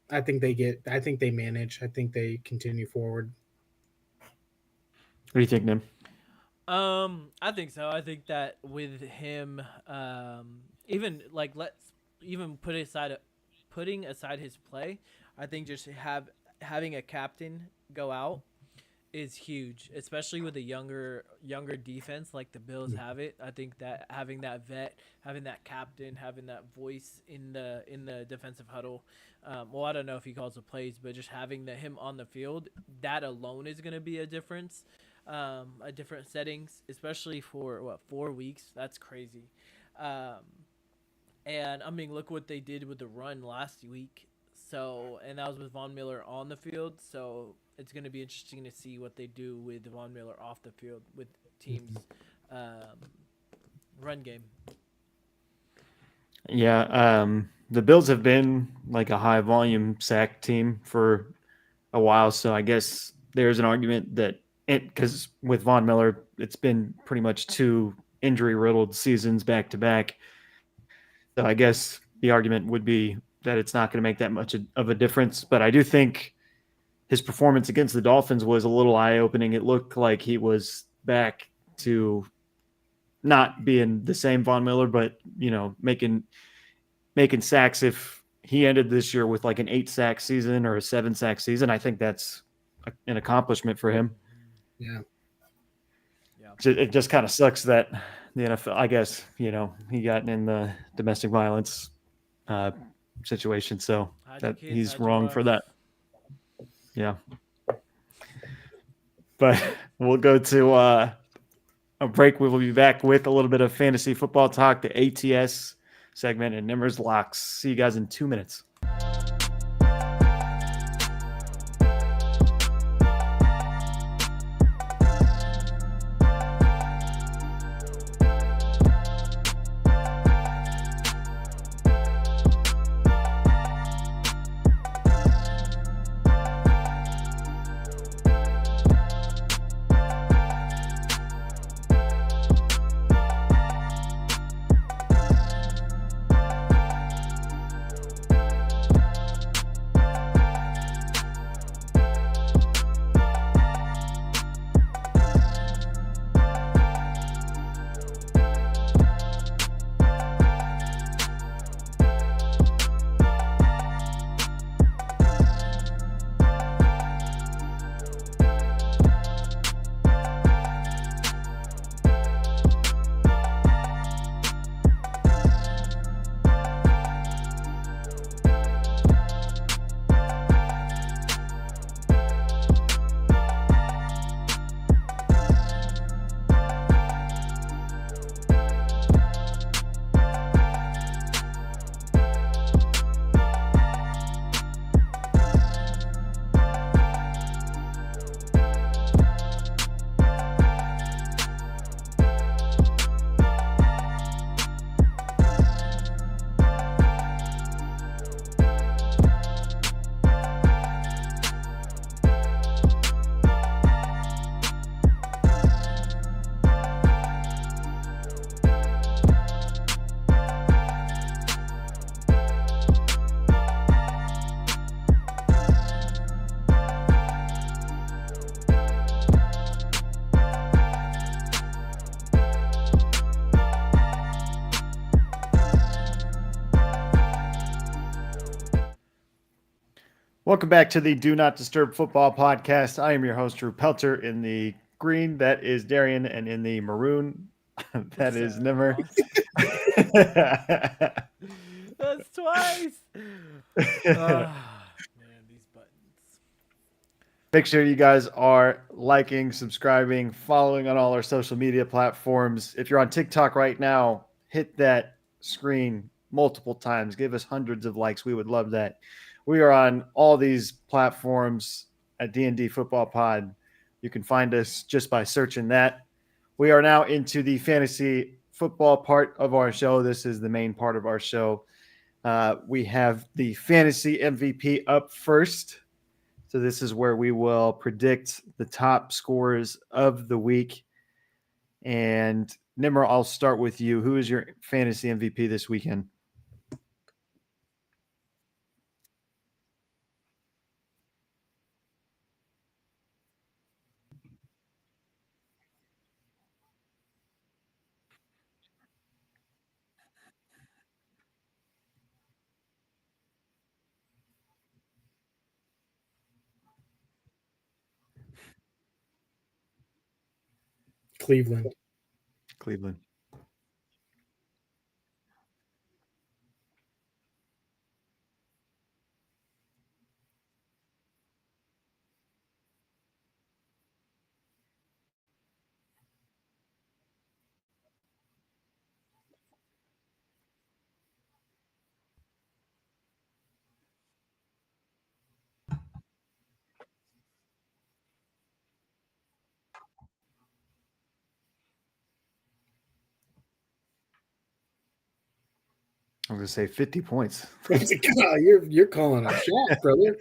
I think they manage. I think they continue forward. What do you think, Nim? I think so. I think that with him, even like putting aside his play, I think just having a captain go out is huge, especially with a younger defense like the Bills have it. I think that having that vet, having that captain, having that voice in the defensive huddle. Well, I don't know if he calls the plays, but just having him on the field, that alone is going to be a difference. A different settings, especially for 4 weeks. That's crazy. And I mean, look what they did with the run last week. So, and that was with Von Miller on the field. So it's going to be interesting to see what they do with Von Miller off the field with teams' run game. Yeah, the Bills have been like a high volume sack team for a while, so I guess there's an argument that because with Von Miller, it's been pretty much 2 injury riddled seasons back to back. So I guess the argument would be that it's not going to make that much of a difference. But I do think his performance against the Dolphins was a little eye opening. It looked like he was back to not being the same Von Miller, but making sacks. If he ended this year with like an 8-sack season or a 7-sack season, I think that's an accomplishment for him. Yeah. It just kind of sucks that the NFL, I guess, he got in the domestic violence situation, so that he's wrong for that. Yeah. But we'll go to a break. We will be back with a little bit of fantasy football talk, the ATS segment, and Nimmer's Locks. See you guys in 2 minutes. Welcome back to the Do Not Disturb Football Podcast. I am your host, Drew Pelter. In the green, that is Darian, and in the maroon, that is Nimmer. That's twice. Man, these buttons. Make sure you guys are liking, subscribing, following on all our social media platforms. If you're on TikTok right now, hit that screen multiple times. Give us hundreds of likes. We would love that. We are on all these platforms at D&D Football Pod. You can find us just by searching that. We are now into the fantasy football part of our show. This is the main part of our show. We have the fantasy MVP up first. So this is where we will predict the top scorers of the week. And Nimmer, I'll start with you. Who is your fantasy MVP this weekend? Cleveland. I'm going to say 50 points. You're calling a shot, brother.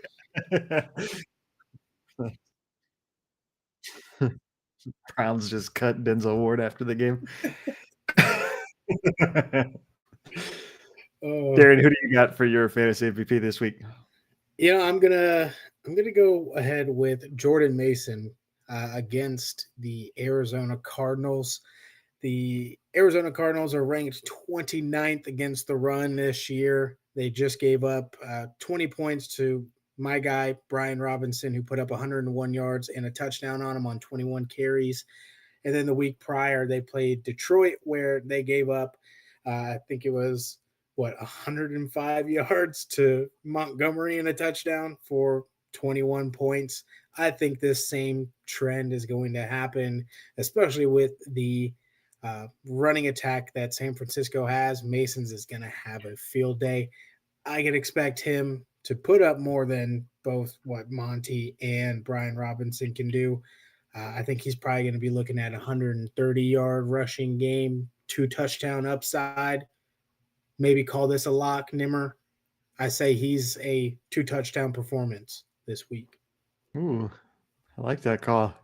Browns just cut Denzel Ward after the game. Darren, who do you got for your fantasy MVP this week? I'm gonna go ahead with Jordan Mason against the Arizona Cardinals. The Arizona Cardinals are ranked 29th against the run this year. They just gave up 20 points to my guy, Brian Robinson, who put up 101 yards and a touchdown on him on 21 carries. And then the week prior, they played Detroit, where they gave up, I think it was, 105 yards to Montgomery and a touchdown for 21 points. I think this same trend is going to happen, especially with the running attack that San Francisco has. Mason's is going to have a field day. I can expect him to put up more than both what Monty and Brian Robinson can do. I think he's probably going to be looking at a 130-yard rushing game, 2 touchdown upside. Maybe call this a lock, Nimmer. I say he's a 2 touchdown performance this week. Ooh, I like that call.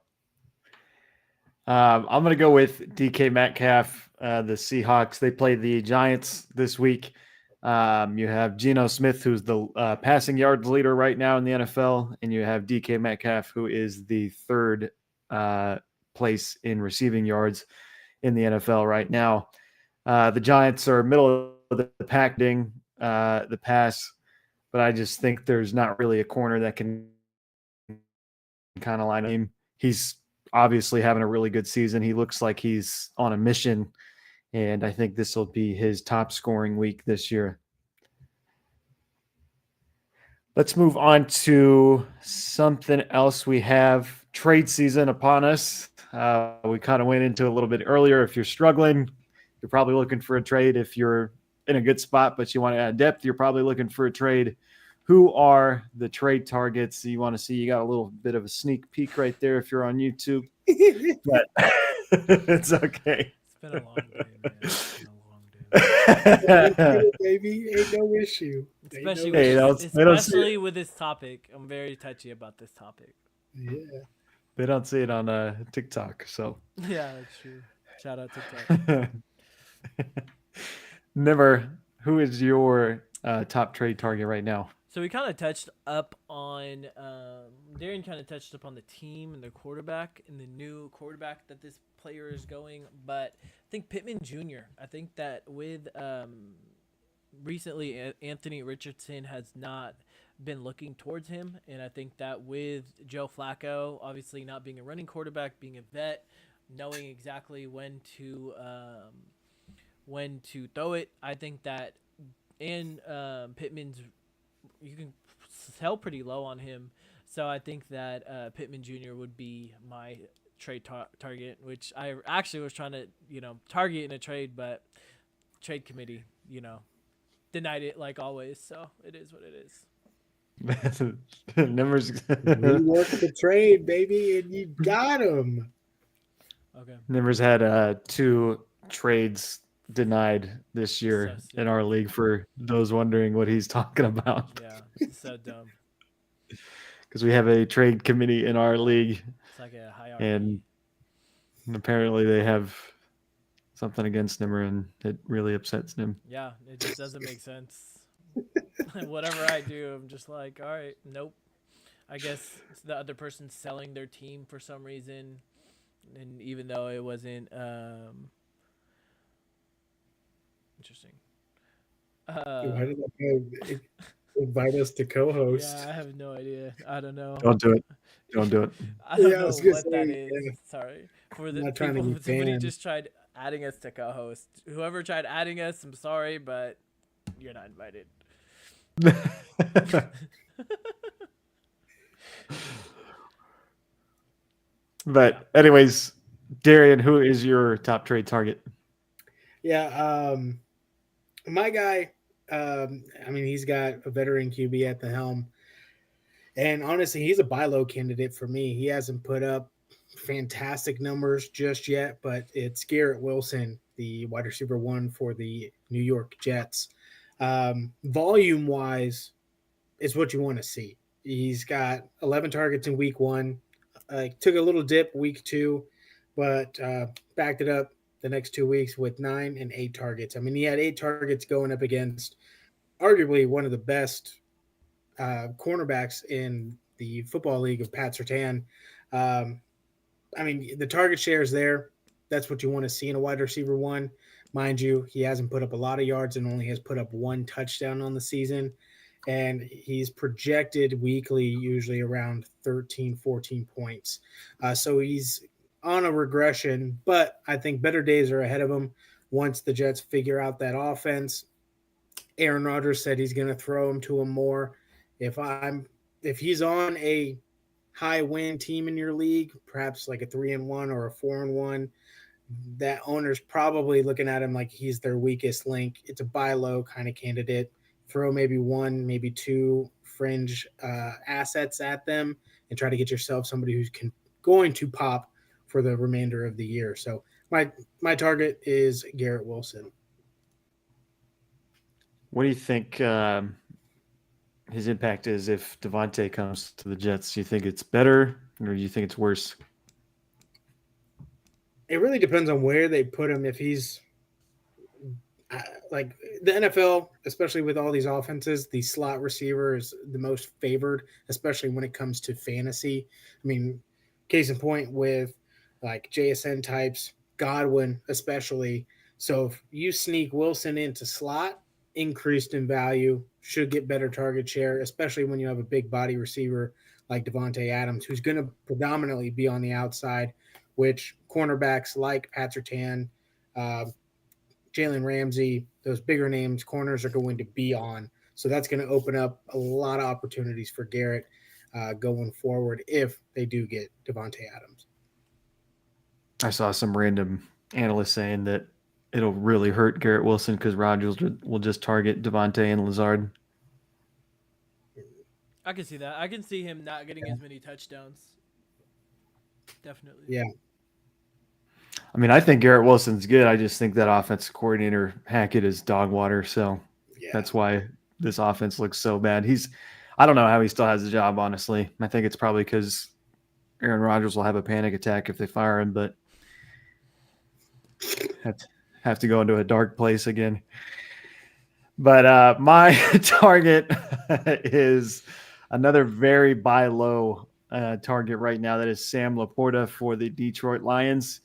I'm going to go with DK Metcalf, the Seahawks. They play the Giants this week. You have Geno Smith, who's the passing yards leader right now in the NFL, and you have DK Metcalf, who is the third place in receiving yards in the NFL right now. The Giants are middle of the pack ding the pass, but I just think there's not really a corner that can kind of line him. He's obviously having a really good season. He looks like he's on a mission, and I think this will be his top scoring week this year. Let's move on to something else. We have trade season upon us. We kind of went into a little bit earlier. If you're struggling, you're probably looking for a trade. If you're in a good spot, but you want to add depth, you're probably looking for a trade. Who are the trade targets you want to see? You got a little bit of a sneak peek right there if you're on YouTube, but it's okay. It's been a long day, man. It's been a long day. Baby, ain't no issue. Especially, Hey, especially with this topic. I'm very touchy about this topic. Yeah. They don't see it on TikTok, so. Yeah, that's true. Shout out TikTok. Never. Who is your top trade target right now? So we kind of touched up on Darian kind of touched up on the team and the quarterback and the new quarterback that this player is going, but I think Pittman Jr. I think that with recently Anthony Richardson has not been looking towards him, and I think that with Joe Flacco obviously not being a running quarterback, being a vet, knowing exactly when to throw it, I think that and Pittman's you can sell pretty low on him, so I think that Pittman Jr. would be my trade target, which I actually was trying to target in a trade, but trade committee denied it like always, so it is what it is. Numbers. You work the trade, baby, and you got him. Okay. Numbers had 2 trades denied this year So in our league, for those wondering what he's talking about. Yeah, it's so dumb. Because we have a trade committee in our league, It's like a hierarchy. and apparently they have something against him, and it really upsets him. Yeah, it just doesn't make sense. Whatever I do, I'm just like, all right, nope. I guess the other person's selling their team for some reason, and even though it wasn't interesting. Why did I invite us to co-host? Yeah, I have no idea. I don't know. Don't do it. Don't do it. I don't Yeah, I know was gonna what that say, is. yeah. Sorry. For I'm the not trying to people, be somebody banned. just tried adding us to co-host. Whoever tried adding us, I'm sorry, but you're not invited. But anyways, Darian, who is your top trade target? Yeah, my guy, I mean, he's got a veteran QB at the helm. And honestly, he's a buy low candidate for me. He hasn't put up fantastic numbers just yet, but it's Garrett Wilson, the wide receiver 1 for the New York Jets. Volume-wise, it's what you want to see. He's got 11 targets in week 1. Took a little dip week 2, but backed it up the next 2 weeks with 9 and 8 targets. I mean, he had 8 targets going up against arguably one of the best cornerbacks in the football league of Pat Surtain. I mean, the target share is there. that's what you want to see in a wide receiver one. Mind you, he hasn't put up a lot of yards and only has put up 1 touchdown on the season. And he's projected weekly, usually around 13, 14 points. So he's on a regression, but I think better days are ahead of him once the Jets figure out that offense. Aaron Rodgers said he's going to throw him to him more. If he's on a high win team in your league, perhaps like a 3-1 or a 4-1, that owner's probably looking at him like he's their weakest link. It's a buy low kind of candidate. Throw maybe 1, maybe 2 fringe assets at them and try to get yourself somebody who's going to pop for the remainder of the year. So my target is Garrett Wilson. What do you think his impact is if Devontae comes to the Jets? Do you think it's better or do you think it's worse? It really depends on where they put him. If he's like the NFL, especially with all these offenses, the slot receiver is the most favored, especially when it comes to fantasy. I mean, case in point with like JSN types, Godwin especially. So if you sneak Wilson into slot, increased in value, should get better target share, especially when you have a big body receiver like Devontae Adams, who's going to predominantly be on the outside, which cornerbacks like Pat Surtain, Jalen Ramsey, those bigger names, corners are going to be on. So that's going to open up a lot of opportunities for Garrett going forward if they do get Devontae Adams. I saw some random analyst saying that it'll really hurt Garrett Wilson because Rodgers will just target Devontae and Lazard. I can see that. I can see him not getting as many touchdowns. Definitely. Yeah. I mean, I think Garrett Wilson's good. I just think that offensive coordinator Hackett is dog water. So that's why this offense looks so bad. I don't know how he still has a job, honestly. I think it's probably because Aaron Rodgers will have a panic attack if they fire him, but have to go into a dark place again. But my target is another very buy low target right now. That is Sam Laporta for the Detroit Lions.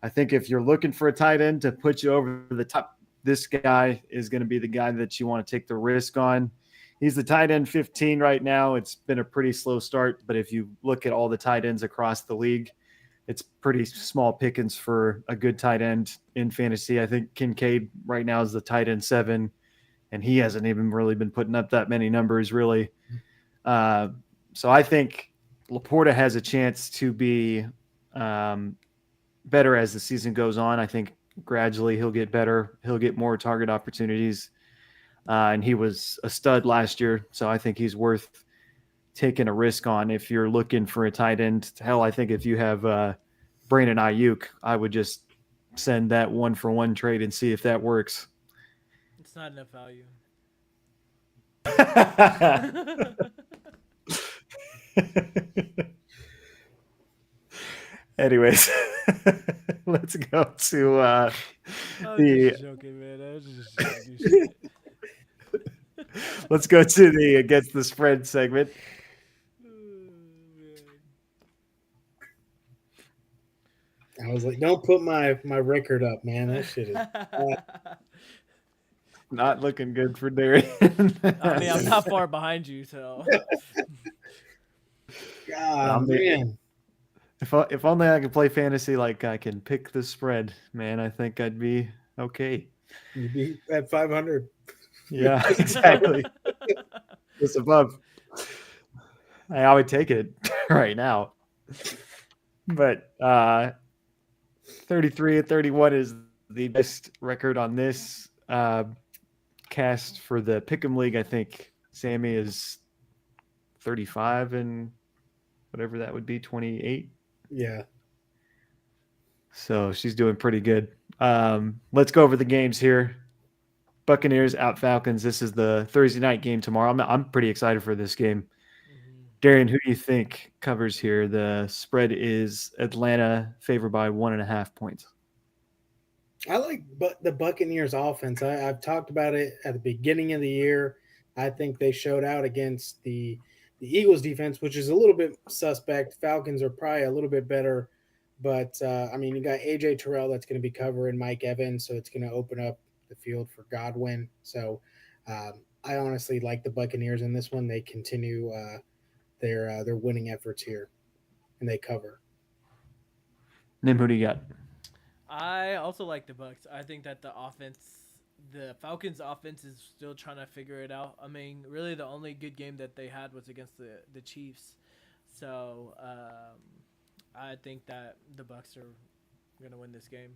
I think if you're looking for a tight end to put you over the top, this guy is going to be the guy that you want to take the risk on. He's the tight end 15 right now. It's been a pretty slow start, but if you look at all the tight ends across the league, it's pretty small pickings for a good tight end in fantasy. I think Kincaid right now is the tight end 7, and he hasn't even really been putting up that many numbers, really. So I think Laporta has a chance to be better as the season goes on. I think gradually he'll get better. He'll get more target opportunities. And he was a stud last year, so I think he's worth taking a risk on if you're looking for a tight end. Hell, I think if you have Brandon Ayuk, I would just send that 1-for-1 trade and see if that works. It's not enough value. Anyways, let's go to I was just joking, man. I was just joking. Let's go to the against the spread segment. I was like, don't put my record up, man. That shit is not looking good for Darian. I mean, I'm not far behind you, so. God, man. If only I could play fantasy like I can pick the spread, man, I think I'd be okay. You'd be at 500. Yeah, exactly. Just above. I would take it right now. But 33-31 is the best record on this cast for the Pick'em League. I think Sammy is 35 and whatever that would be, 28. Yeah. So she's doing pretty good. Let's go over the games here. Buccaneers out Falcons. This is the Thursday night game tomorrow. I'm pretty excited for this game. Darian, who do you think covers here? The spread is Atlanta favored by 1.5 points. I like the Buccaneers offense. I've talked about it at the beginning of the year. I think they showed out against the Eagles defense, which is a little bit suspect. Falcons are probably a little bit better But I mean, you got AJ Terrell that's going to be covering Mike Evans, so it's going to open up the field for Godwin. So I honestly like the Buccaneers in this one. They continue their winning efforts here, and they cover. Nim, who do you got? I also like the Bucks. I think that the Falcons' offense is still trying to figure it out. I mean, really, the only good game that they had was against the Chiefs. So I think that the Bucks are gonna win this game.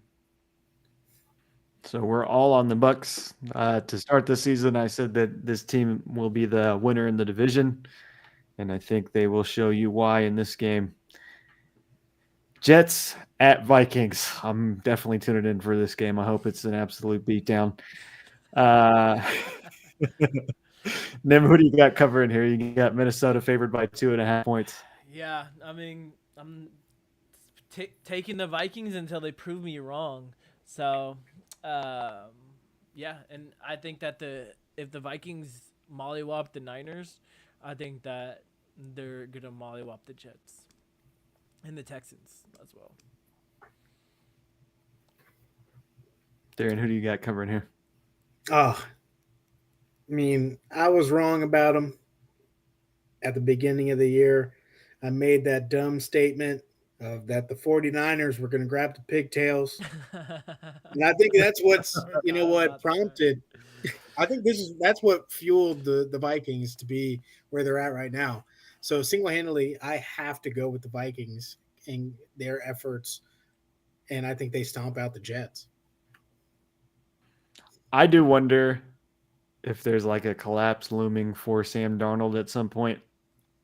So we're all on the Bucks. To start the season, I said that this team will be the winner in the division, and I think they will show you why in this game. Jets at Vikings. I'm definitely tuning in for this game. I hope it's an absolute beatdown. Nim, who do you got covering here? You got Minnesota favored by 2.5 points. Yeah, I mean, I'm taking the Vikings until they prove me wrong. So, yeah, and I think that if the Vikings mollywop the Niners, I think that they're gonna mollywop the Jets and the Texans as well. Darren, who do you got covering here? Oh, I mean, I was wrong about them at the beginning of the year. I made that dumb statement of that the 49ers were going to grab the pigtails. And I think that's what's, what prompted. I think that's what fueled the Vikings to be where they're at right now. So single-handedly, I have to go with the Vikings and their efforts, and I think they stomp out the Jets. I do wonder if there's like a collapse looming for Sam Darnold at some point.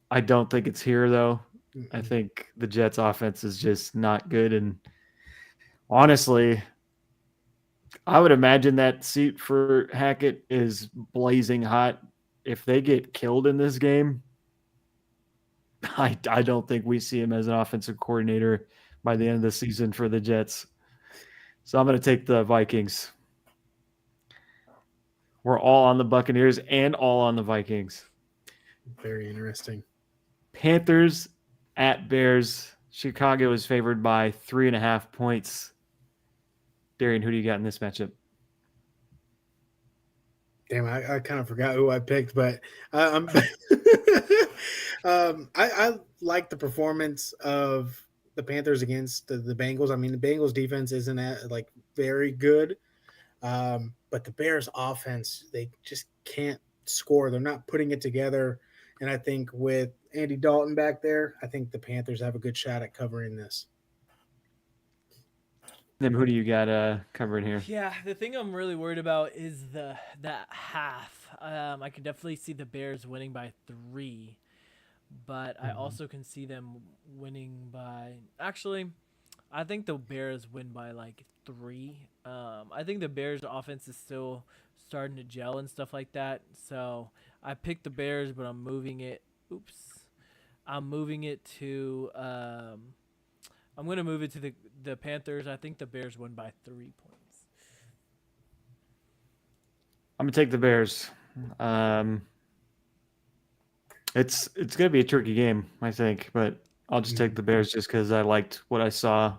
I don't think it's here, though. Mm-hmm. I think the Jets' offense is just not good. And honestly, I would imagine that seat for Hackett is blazing hot. If they get killed in this game, I don't think we see him as an offensive coordinator by the end of the season for the Jets. So I'm going to take the Vikings. We're all on the Buccaneers and all on the Vikings. Very interesting. Panthers at Bears. Chicago is favored by 3.5 points. Darian, who do you got in this matchup? Damn, I kind of forgot who I picked, but I like the performance of the Panthers against the Bengals. I mean, the Bengals defense isn't very good, but the Bears offense, they just can't score. They're not putting it together. And I think with Andy Dalton back there, I think the Panthers have a good shot at covering this. Then who do you got covering here? Yeah, the thing I'm really worried about is that half. I can definitely see the Bears winning by 3, but I also can see them winning by. Actually, I think the Bears win by 3. I think the Bears' offense is still starting to gel and stuff like that. So I picked the Bears, but I'm moving it. I'm moving it to. I'm going to move it to the Panthers. I think the Bears win by 3 points. I'm going to take the Bears. It's going to be a tricky game, I think, but I'll just take the Bears just because I liked what I saw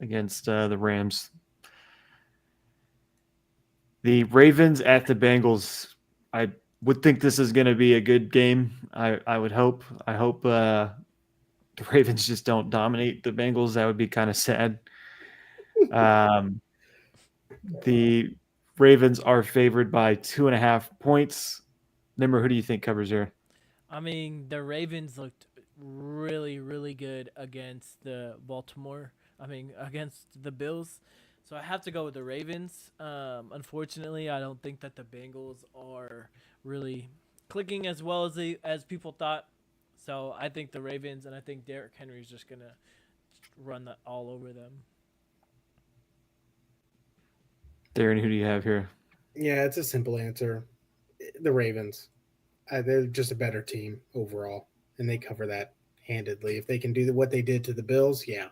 against the Rams. The Ravens at the Bengals. I would think this is going to be a good game. I would hope. I hope the Ravens just don't dominate the Bengals. That would be kind of sad. The Ravens are favored by 2.5 points. Nimmer, who do you think covers here? I mean, the Ravens looked really, really good against against the Bills. So I have to go with the Ravens. Unfortunately, I don't think that the Bengals are really clicking as well as people thought. So I think the Ravens, and I think Derrick Henry is just going to run that all over them. Darren, who do you have here? Yeah, it's a simple answer. The Ravens. They're just a better team overall, and they cover that handedly. If they can do what they did to the Bills, yeah.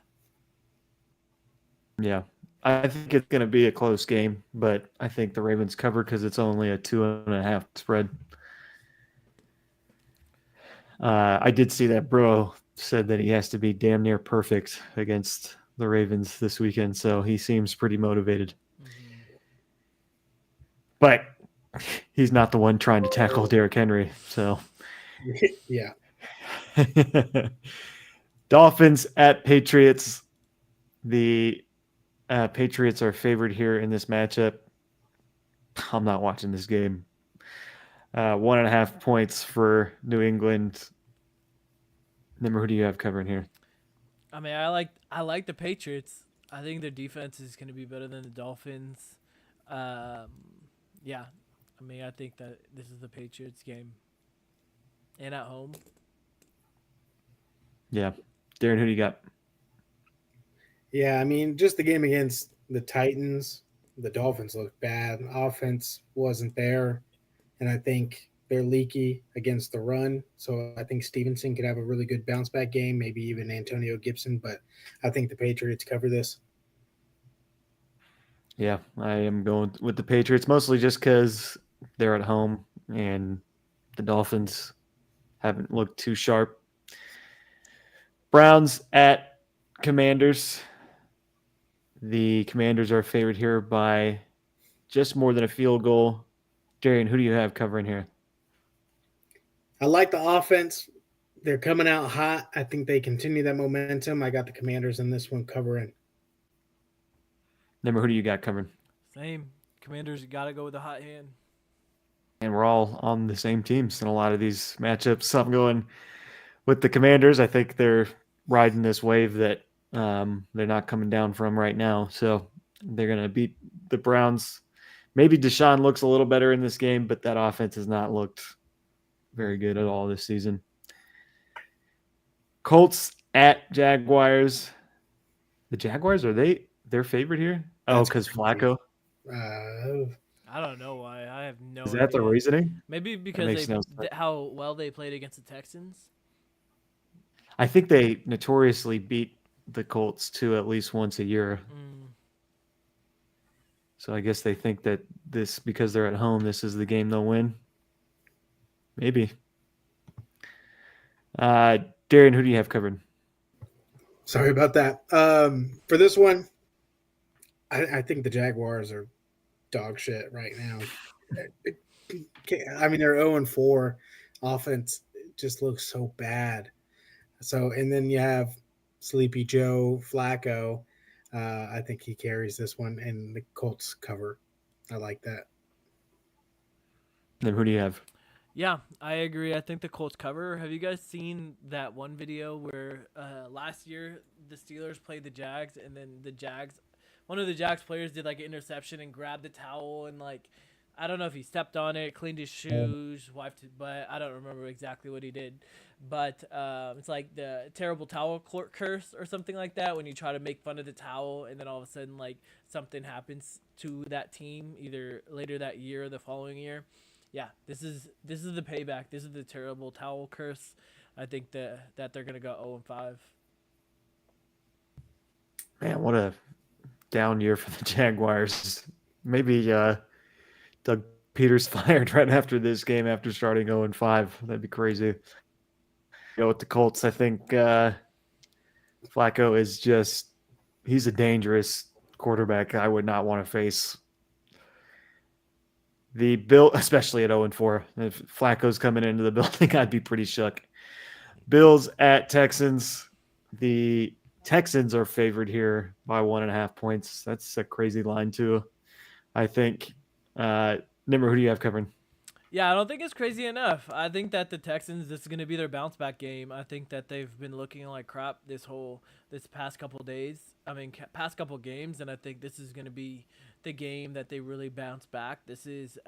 Yeah. I think it's going to be a close game, but I think the Ravens cover because it's only a 2.5 spread. I did see that Bro said that he has to be damn near perfect against the Ravens this weekend, so he seems pretty motivated. But he's not the one trying to tackle Derrick Henry, so Yeah. Dolphins at Patriots. The Patriots are favored here in this matchup. I'm not watching this game. 1.5 points for New England. Remember, who do you have covering here? I mean, I like the Patriots. I think their defense is going to be better than the Dolphins. Yeah, I mean, I think that this is the Patriots game, and at home. Yeah, Darren, who do you got? Yeah, I mean, just the game against the Titans, the Dolphins looked bad. Offense wasn't there, and I think they're leaky against the run. So I think Stevenson could have a really good bounce back game, maybe even Antonio Gibson. But I think the Patriots cover this. Yeah, I am going with the Patriots, mostly just because they're at home and the Dolphins haven't looked too sharp. Browns at Commanders. The Commanders are favored here by just more than a field goal. Darian, who do you have covering here? I like the offense. They're coming out hot. I think they continue that momentum. I got the Commanders in this one covering. Remember, who do you got covering? Same. Commanders got to go with the hot hand. And we're all on the same teams in a lot of these matchups. I'm going with the Commanders. I think they're riding this wave that they're not coming down from right now. So they're going to beat the Browns. Maybe Deshaun looks a little better in this game, but that offense has not looked very good at all this season. Colts at Jaguars. The Jaguars, they're favorite here? Oh, because Flacco? I don't know why. I have no Is idea. that the reasoning? Maybe because makes no sense. how well they played against the Texans. I think they notoriously beat the Colts too at least once a year. So I guess they think that this, because they're at home, this is the game they'll win. Maybe. Darian, who do you have covered? Sorry about that. For this one, I think the Jaguars are dog shit right now. I mean, they're 0-4. Offense just looks so bad. So, and then you have Sleepy Joe Flacco. I think he carries this one, and the Colts cover. I like that. Then who do you have? Yeah, I agree. I think the Colts cover. Have you guys seen that one video where last year the Steelers played the Jags, and then one of the Jags players did like an interception and grabbed the towel and like, I don't know if he stepped on it, cleaned his shoes, wiped it, but I don't remember exactly what he did. But it's like the terrible towel curse or something like that, when you try to make fun of the towel and then all of a sudden like something happens to that team either later that year or the following year. Yeah, this is the payback. This is the terrible towel curse. I think that they're gonna go 0-5. Man, what a down year for the Jaguars. Maybe Doug Peters fired right after this game after starting 0-5. That'd be crazy. Go with the Colts. I think Flacco is he's a dangerous quarterback I would not want to face. The Bill, especially at 0-4. If Flacco's coming into the building, I'd be pretty shook. Bills at Texans. The Texans are favored here by 1.5 points. That's a crazy line too, I think. Nimmer, who do you have covering? Yeah, I don't think it's crazy enough. I think that the Texans, this is going to be their bounce back game. I think that they've been looking like crap this past couple days. I mean, past couple games, and I think this is going to be the game that they really bounce back. This is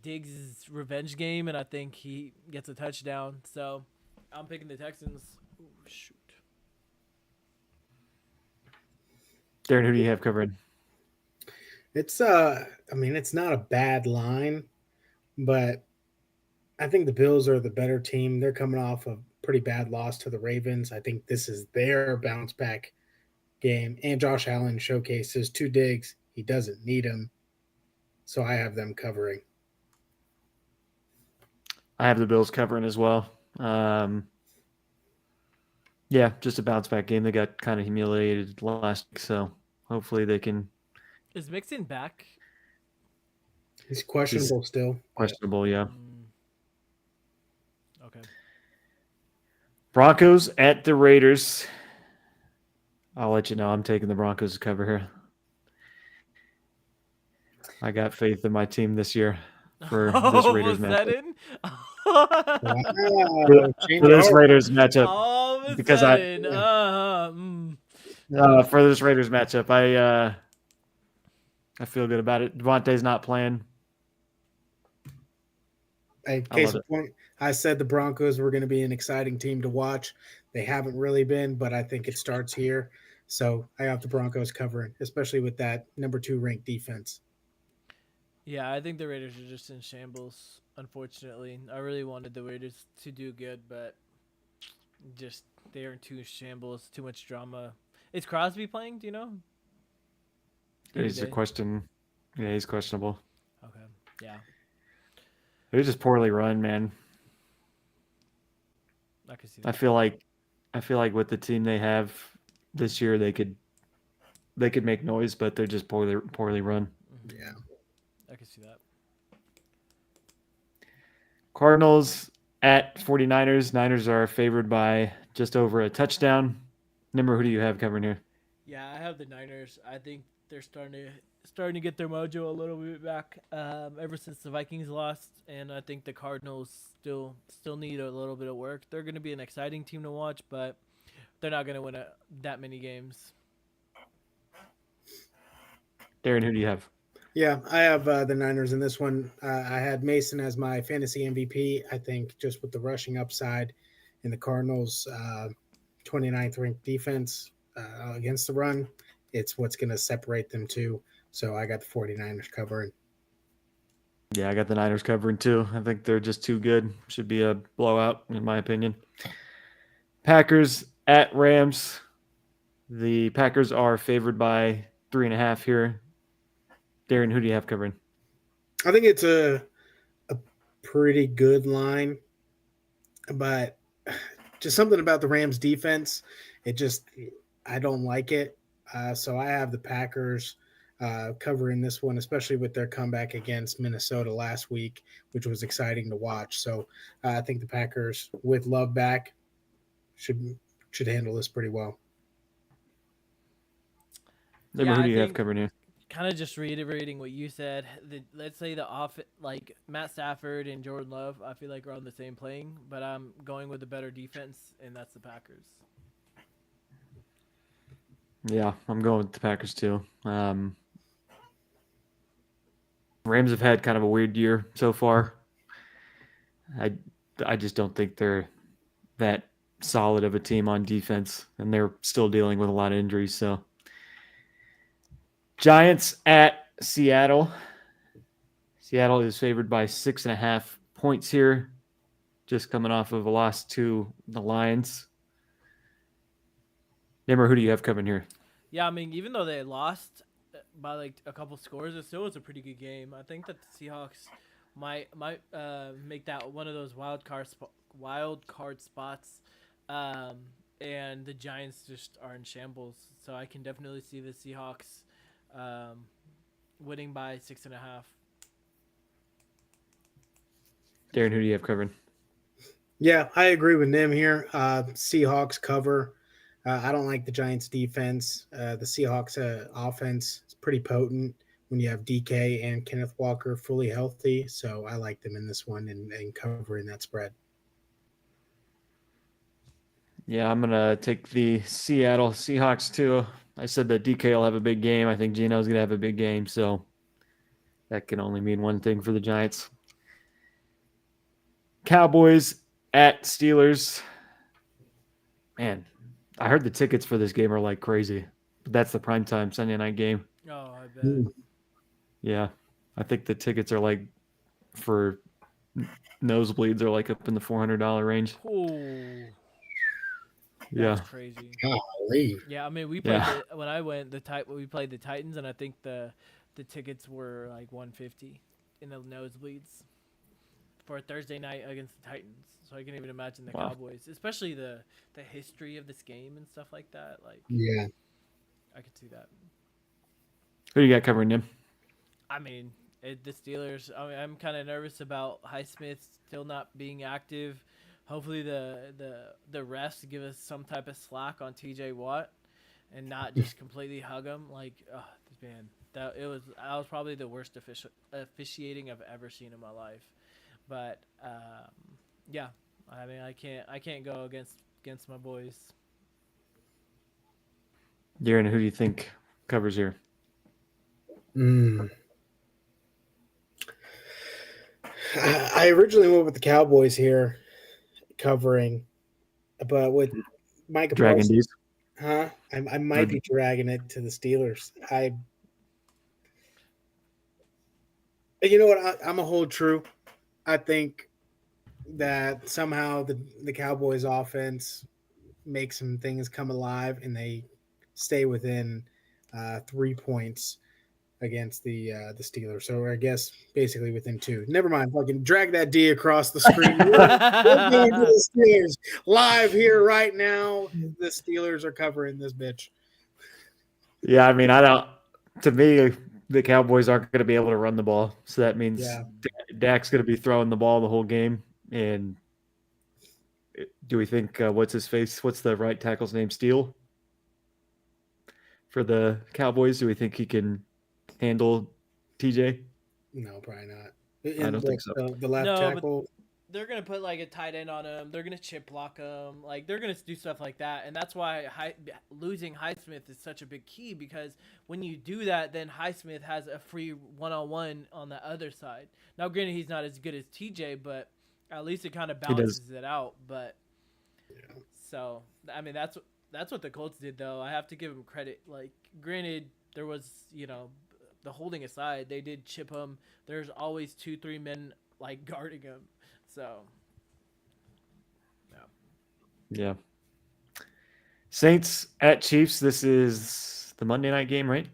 Diggs' revenge game, and I think he gets a touchdown. So I'm picking the Texans. Ooh, shoot. Darren, who do you have covering? It's I mean, it's not a bad line, but I think the Bills are the better team. They're coming off a pretty bad loss to the Ravens. I think this is their bounce back game. And Josh Allen showcases 2 digs. He doesn't need them. So I have them covering. I have the Bills covering as well. Yeah, just a bounce back game. They got kind of humiliated last week, so hopefully they can. Is Mixon back? He's questionable still. but Questionable, yeah. Okay. Broncos at the Raiders. I'll let you know. I'm taking the Broncos to cover here. I got faith in my team this year for this Raiders Was that matchup. in? Wow, change For this of heart. Raiders matchup, All of a because I- sudden, for this Raiders matchup, I feel good about it. Devontae's not playing. Hey, I case love in point, I said the Broncos were going to be an exciting team to watch. They haven't really been, but I think it starts here. So I got the Broncos covering, especially with that number 2 ranked defense. yeah, I think the Raiders are just in shambles. Unfortunately, I really wanted the Raiders to do good, but just they are in too shambles. Too much drama. Is Crosby playing? Do you know? He's a Day-to-day? question. Yeah, he's questionable. Okay. Yeah, They're just poorly run, man. I can see I that. feel like with the team they have this year, they could make noise, but they're just poorly run. Mhm. Yeah. I can see that. Cardinals at 49ers. Niners are favored by just over a touchdown. Nimmer, who do you have covering here? Yeah, I have the Niners. I think they're starting to get their mojo a little bit back. Ever since the Vikings lost, and I think the Cardinals still need a little bit of work. They're going to be an exciting team to watch, but they're not going to win that many games. Darren, who do you have? Yeah, I have the Niners in this one. I had Mason as my fantasy MVP. I think just with the rushing upside in the Cardinals' 29th ranked defense against the run, it's what's going to separate them too. So I got the 49ers covering. Yeah, I got the Niners covering too. I think they're just too good. Should be a blowout, in my opinion. Packers at Rams. The Packers are favored by 3.5 here. Darren, who do you have covering? I think it's a pretty good line, but just something about the Rams defense, I don't like it. So I have the Packers covering this one, especially with their comeback against Minnesota last week, which was exciting to watch. So I think the Packers, with Love back, should handle this pretty well. Nimmer, Yeah, who I do you have think- covering here? Kind of just reiterating what you said. Let's say like Matt Stafford and Jordan Love, I feel like are on the same playing, but I'm going with the better defense, and that's the Packers. Yeah, I'm going with the Packers too. Rams have had kind of a weird year so far. I just don't think they're that solid of a team on defense, and they're still dealing with a lot of injuries. So, Giants at Seattle. Seattle is favored by 6.5 points here, just coming off of a loss to the Lions. Nimmer, who do you have coming here? Yeah, I mean, even though they lost by like a couple scores, it still was a pretty good game. I think that the Seahawks might make that one of those wild card spots, and the Giants just are in shambles. So I can definitely see the Seahawks winning by 6.5. Darren, who do you have covering? Yeah, I agree with Nim here. Seahawks cover. I don't like the Giants defense. The Seahawks offense is pretty potent when you have DK and Kenneth Walker fully healthy. So I like them in this one and covering that spread. Yeah, I'm going to take the Seattle Seahawks too. I said that DK will have a big game. I think Gino's going to have a big game. So that can only mean one thing for the Giants. Cowboys at Steelers. Man, I heard the tickets for this game are like crazy. But that's the primetime Sunday night game. Oh, I bet. Yeah. I think the tickets are like for nosebleeds are like up in the $400 range. Oh, Yeah. that's crazy. Golly. Yeah, I mean, we played Yeah. when I went we played the Titans, and I think the tickets were like $150 in the nosebleeds. for a Thursday night against the Titans. So I can even imagine the Wow. Cowboys, especially the history of this game and stuff like that. Like, Yeah. I could see that. Who you got covering him? I mean, the Steelers. I mean, I'm kind of nervous about Highsmith still not being active. Hopefully, the refs give us some type of slack on T.J. Watt, and not just completely hug him. Like, oh, man, that was probably the worst officiating I've ever seen in my life. But yeah, I mean, I can't go against my boys. Darren, who do you think covers here? I originally went with the Cowboys here covering, but with Micah Dragon Parsons, D's. I might be dragging it to the Steelers. You know what? I'm a hold true. I think that somehow the Cowboys offense makes some things come alive and they stay within 3 points against the Steelers. So I guess basically within 2. Never mind. Fucking drag that D across the screen. We're going to the Steelers live here right now. The Steelers are covering this bitch. Yeah, I mean, I don't. To me, the Cowboys aren't going to be able to run the ball, so that means Dak's going to be throwing the ball the whole game. And do we think what's his face? What's the right tackle's name? Steele for the Cowboys. Do we think he can handle TJ? No, probably not. I don't think so. The left tackle. They're gonna put like a tight end on him. They're gonna chip block him. Like they're gonna do stuff like that, and that's why losing Highsmith is such a big key, because when you do that, then Highsmith has a free one-on-one on the other side. Now, granted, he's not as good as TJ, but at least it kind of balances it out. But so I mean, that's what the Colts did, though. I have to give them credit. Like, granted, there was the holding aside, they did chip him. There's always 2-3 men like guarding him. So, yeah. Saints at Chiefs. This is the Monday night game, right?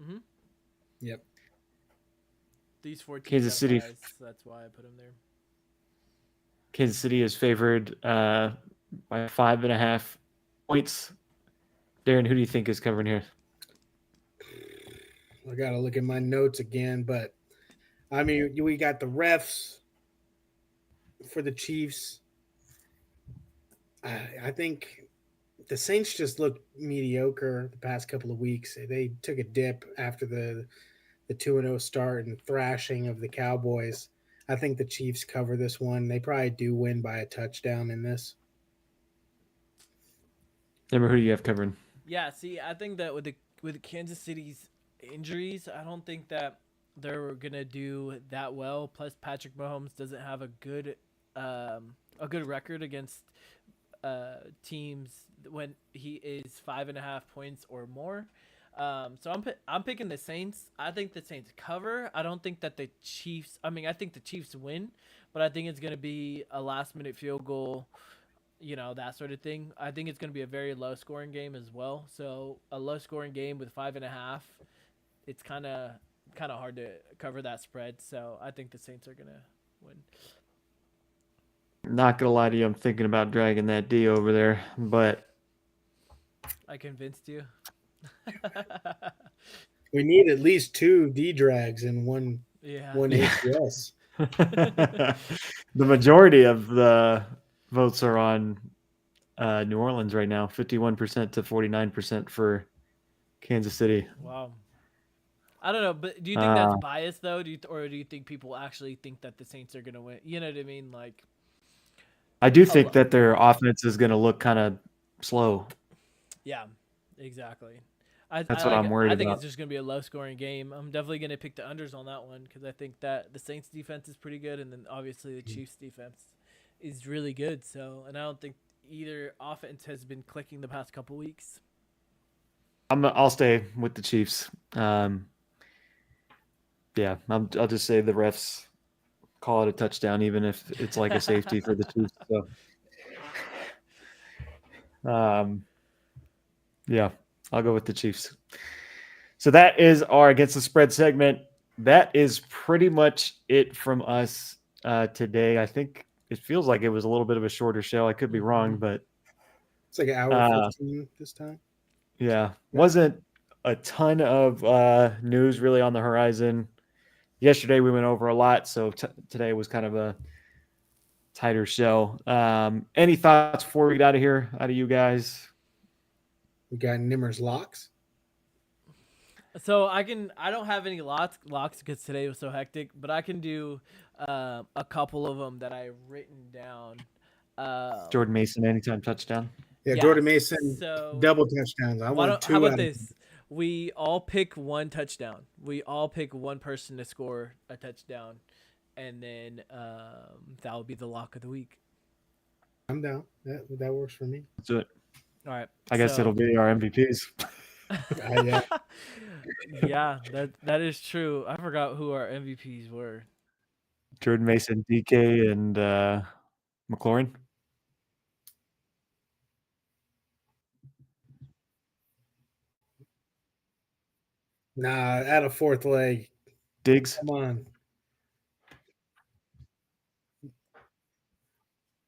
Mm-hmm. Yep. These 4 teams Kansas City. Guys, so that's why I put them there. Kansas City is favored by 5.5 points. Darren, who do you think is covering here? I got to look at my notes again, but I mean, we got the refs for the Chiefs. I think the Saints just looked mediocre the past couple of weeks. They took a dip after the 2-0 start and thrashing of the Cowboys. I think the Chiefs cover this one. They probably do win by a touchdown in this. Remember, who do you have covering? Yeah, see, I think that with Kansas City's injuries, I don't think that they're gonna do that well. Plus, Patrick Mahomes doesn't have a good record against teams when he is 5.5 points or more. So I'm picking the Saints. I think the Saints cover. I don't think that the Chiefs. I mean, I think the Chiefs win, but I think it's gonna be a last-minute field goal. That sort of thing. I think it's going to be a very low-scoring game as well. So a low-scoring game with 5.5, it's kind of hard to cover that spread. So I think the Saints are going to win. Not gonna lie to you, I'm thinking about dragging that D over there, but I convinced you. We need at least 2 D drags and one ACS. the majority of the votes are on New Orleans right now, 51% to 49% for Kansas City. Wow. I don't know, but do you think that's biased though? Or do you think people actually think that the Saints are going to win? You know what I mean? Like, I do think that their offense is going to look kind of slow. Yeah, exactly. That's what I'm worried about. I think it's just going to be a low-scoring game. I'm definitely going to pick the unders on that one because I think that the Saints' defense is pretty good, and then obviously the Chiefs' defense is really good. So, and I don't think either offense has been clicking the past couple weeks. I'll stay with the Chiefs. I'll just say the refs call it a touchdown, even if it's like a safety for the Chiefs. So, I'll go with the Chiefs. So that is our Against the Spread segment. That is pretty much it from us today. I think it feels like it was a little bit of a shorter show. I could be wrong, but It's like an hour Uh, 15 this time. yeah, wasn't a ton of news really on the horizon. Yesterday we went over a lot, so today was kind of a tighter show. Any thoughts before we get out of here, out of you guys? We got Nimmer's locks. So I don't have any locks because today was so hectic, but I can do a couple of them that I've written down. Jordan Mason, anytime touchdown. Yeah, Yeah, Jordan Mason, so double touchdowns. I want two. how about out of this? We all pick one touchdown. We all pick one person to score a touchdown, and then that will be the lock of the week. I'm down. That works for me. Let's do it. All right. I guess so- it'll be our MVPs. Yeah. Yeah, that is true. I forgot who our MVPs were. Jordan Mason, DK, and McLaurin. Nah, add a fourth leg. Diggs. Come on.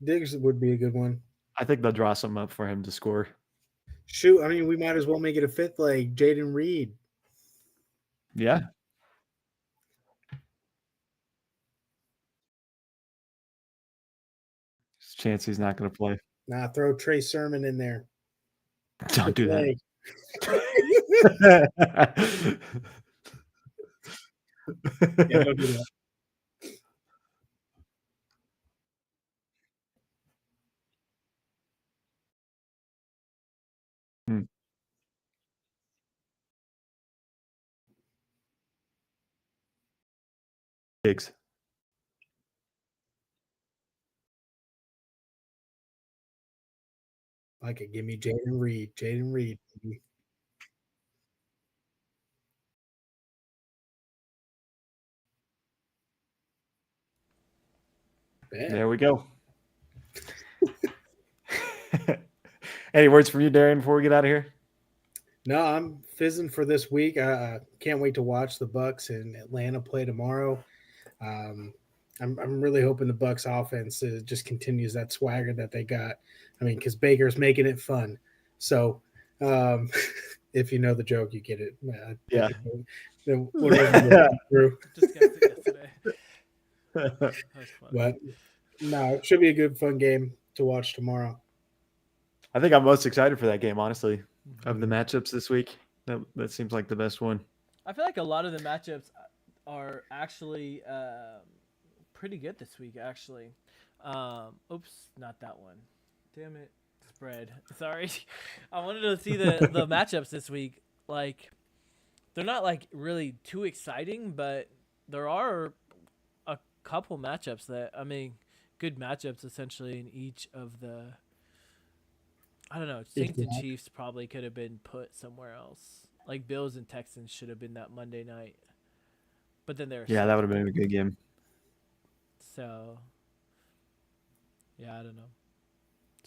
Diggs would be a good one. I think they'll draw some up for him to score. Shoot, I mean, we might as well make it a fifth leg. Jaden Reed. Yeah. There's a chance he's not going to play. Nah, throw Trey Sermon in there. Don't do that. Leg. Yeah, don't do that. Diggs. Like it. Give me Jaden Reed. Jaden Reed. Baby. Yeah. There we go. Any words from you, Darian, before we get out of here? No, I'm fizzing for this week. I can't wait to watch the Bucks and Atlanta play tomorrow. I'm really hoping the Bucks offense just continues that swagger that they got. I mean, because Baker's making it fun. So, if you know the joke, you get it. Yeah. Whatever you're going through. Just guessed it yesterday. That was fun. But no, it should be a good, fun game to watch tomorrow. I think I'm most excited for that game, honestly, of the matchups this week. That seems like the best one. I feel like a lot of the matchups are actually pretty good this week. Actually, oops, not that one. Damn it, spread. Sorry, I wanted to see the matchups this week. Like, they're not like really too exciting, but there are a couple matchups that good matchups essentially in each of the. I don't know. Saints and Chiefs probably could have been put somewhere else. Like Bills and Texans should have been that Monday night. But then there's Yeah, that would have been a good game. so. Yeah, I don't know.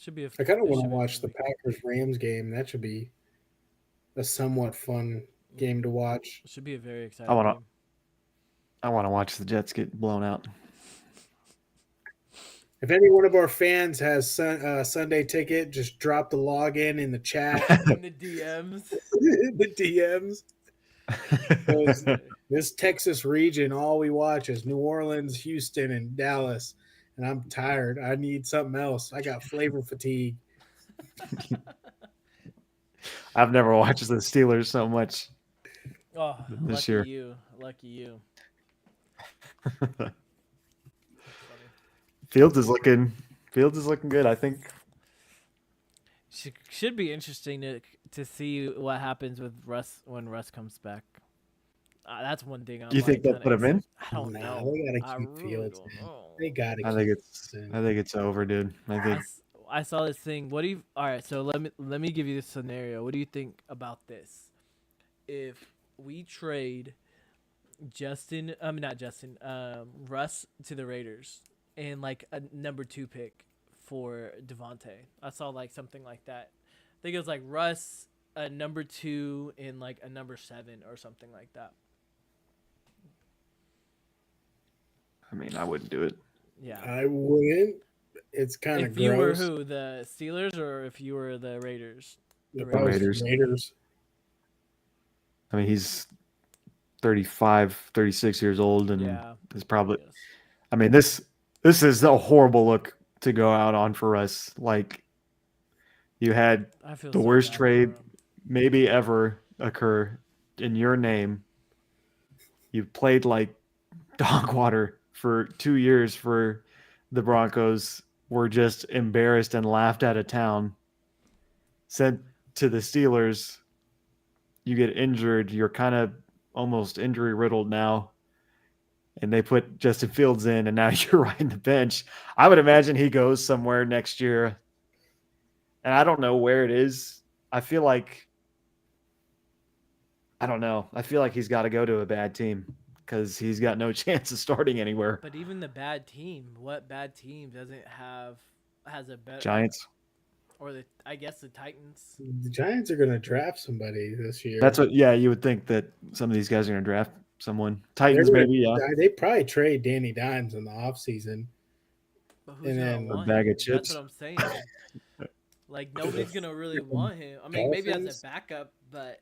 Should be. I kind of it want to should be a watch the good week. Packers Rams game. That should be a somewhat fun game to watch. It should be a very exciting. I wanna- game. I want to watch the Jets get blown out. If any one of our fans has Sunday ticket, just drop the login in the chat, In the DMs. the DMs. This Texas region, all we watch is New Orleans, Houston, and Dallas. And I'm tired. I need something else. I got flavor fatigue. I've never watched the Steelers so much. Oh, This lucky year. you. Lucky you. Fields is looking good, I think. Should be interesting to see what happens with Russ when Russ comes back. That's one thing. Do you think they'll put him in? I don't Nah, know. they gotta I keep really Fields. don't know. They got to. I think it's over, dude. I think I saw this thing. What do you? All right, so let me give you this scenario. What do you think about this? If we trade Russ to the Raiders and like a number 2 pick for Devontae. I saw like something like that. I think it was like Russ, a number 2 and like a number 7 or something like that. I mean, I wouldn't do it. Yeah. I wouldn't. It's kind of If you were gross. who, the Steelers, or if you were the Raiders? The If I was the Raiders. Raiders. I mean, he's 35, 36 years old, and Yeah. is probably. Yes. I mean, this is a horrible look to go out on for us. Like, you had I feel the so worst bad for trade him. maybe ever occur in your name. You've played like dog water for 2 years for the Broncos. Were just embarrassed and laughed out of town. Sent to the Steelers. You get injured. You're kind of almost injury riddled now. And they put Justin Fields in, and now you're riding the bench. I would imagine he goes somewhere next year. And I don't know where it is. I feel like I don't know. I feel like he's got to go to a bad team because he's got no chance of starting anywhere. But even the bad team, what bad team has a better Giants. or I guess the Titans. The Giants are going to draft somebody this year. That's what. Yeah, you would think that some of these guys are going to draft someone. Titans, They're gonna- maybe. Yeah. They probably trade Danny Dimes in the offseason. But who's And gonna then- want A bag him? of chips. That's what I'm saying. Like nobody's gonna really want him. I mean, maybe as Dolphins? a backup, but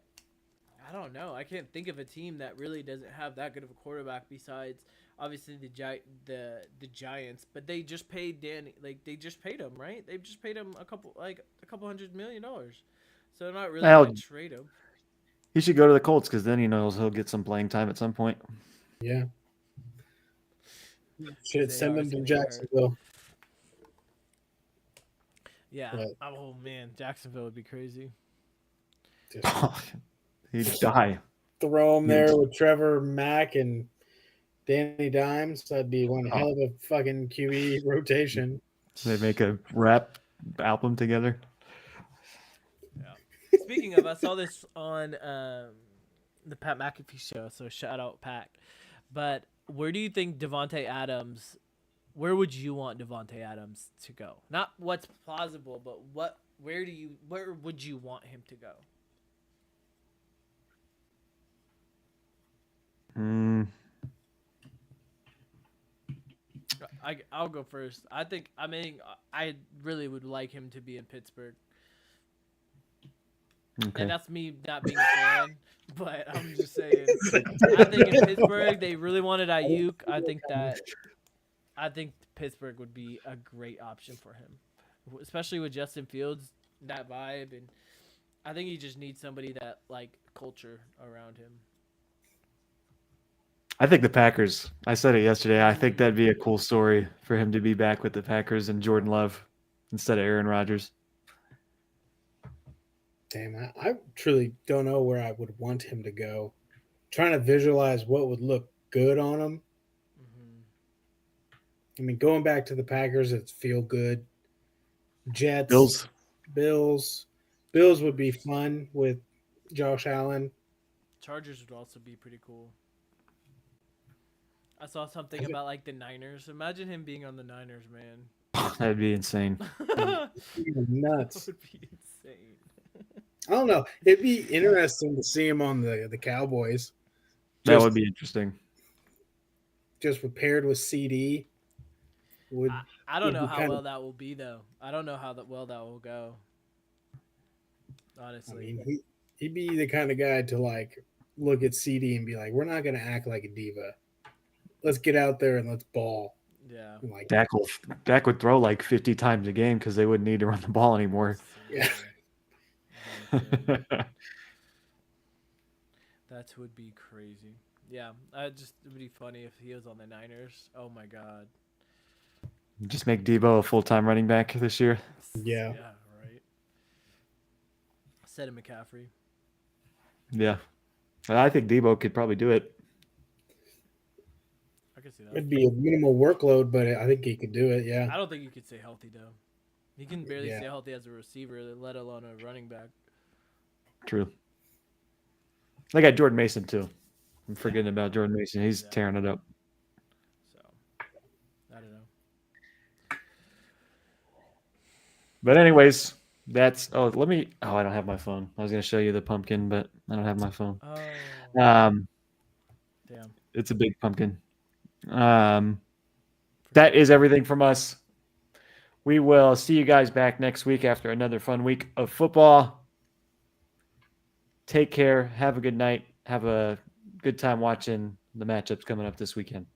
I don't know. I can't think of a team that really doesn't have that good of a quarterback besides obviously the Giants. But they just paid Danny. Like they just paid him, right? They just paid him a couple $100 million. So they're not really Well, gonna trade him. He should go to the Colts because then he knows he'll get some playing time at some point. Yeah. Should They send are them to gonna get hurt. Jacksonville. Yeah. But- Oh man, Jacksonville would be crazy. Just He'd die. throw him there with Trevor Mack and Danny Dimes. That'd be one hell of a fucking QE rotation. They make a rap album together. Speaking of, I saw this on the Pat McAfee show, so shout out Pat. But where do you think Devontae Adams? Where would you want Devontae Adams to go? Not what's plausible, but where would you want him to go? I'll go first. I really would like him to be in Pittsburgh. Okay. And that's me not being a fan, but I'm just saying. I think in Pittsburgh they really wanted Ayuk. I think Pittsburgh would be a great option for him, especially with Justin Fields, that vibe, and I think he just needs somebody that like culture around him. I think the Packers. I said it yesterday. I think that'd be a cool story for him to be back with the Packers and Jordan Love instead of Aaron Rodgers. Damn, I truly don't know where I would want him to go. Trying to visualize what would look good on him. Mm-hmm. I mean, going back to the Packers, it's feel good. Jets, Bills. Bills would be fun with Josh Allen. Chargers would also be pretty cool. I saw something about like the Niners. Imagine him being on the Niners, man. That'd be insane. That Nuts. would be insane. I don't know. It'd be interesting to see him on the Cowboys. That Just- would be interesting. Just paired with CD. Would I don't Would know be how kinda- well that will be though. I don't know how well that will go. I Honestly. mean, he'd be the kind of guy to like look at CD and be like, "We're not going to act like a diva. Let's get out there and let's ball." Yeah. And like, Dak would throw like 50 times a game because they wouldn't need to run the ball anymore. Yeah. That would be crazy. Yeah, it would be funny if he was on the Niners. Oh my god. Just make Debo a full-time running back this year. Yeah. Yeah, right. Instead of McCaffrey. Yeah. I think Debo could probably do it. I can see that. it'd be a minimal workload, but I think he could do it. Yeah. I don't think you could stay healthy though. He can barely Yeah. stay healthy as a receiver, let alone a running back. True. They got Jordan Mason too. I'm forgetting about Jordan Mason. He's Yeah. tearing it up. So I don't know. But anyways, that's I don't have my phone. I was gonna show you the pumpkin, but I don't have my phone. Oh Um damn. it's a big pumpkin. that is everything from us. We will see you guys back next week after another fun week of football. Take care. Have a good night. Have a good time watching the matchups coming up this weekend.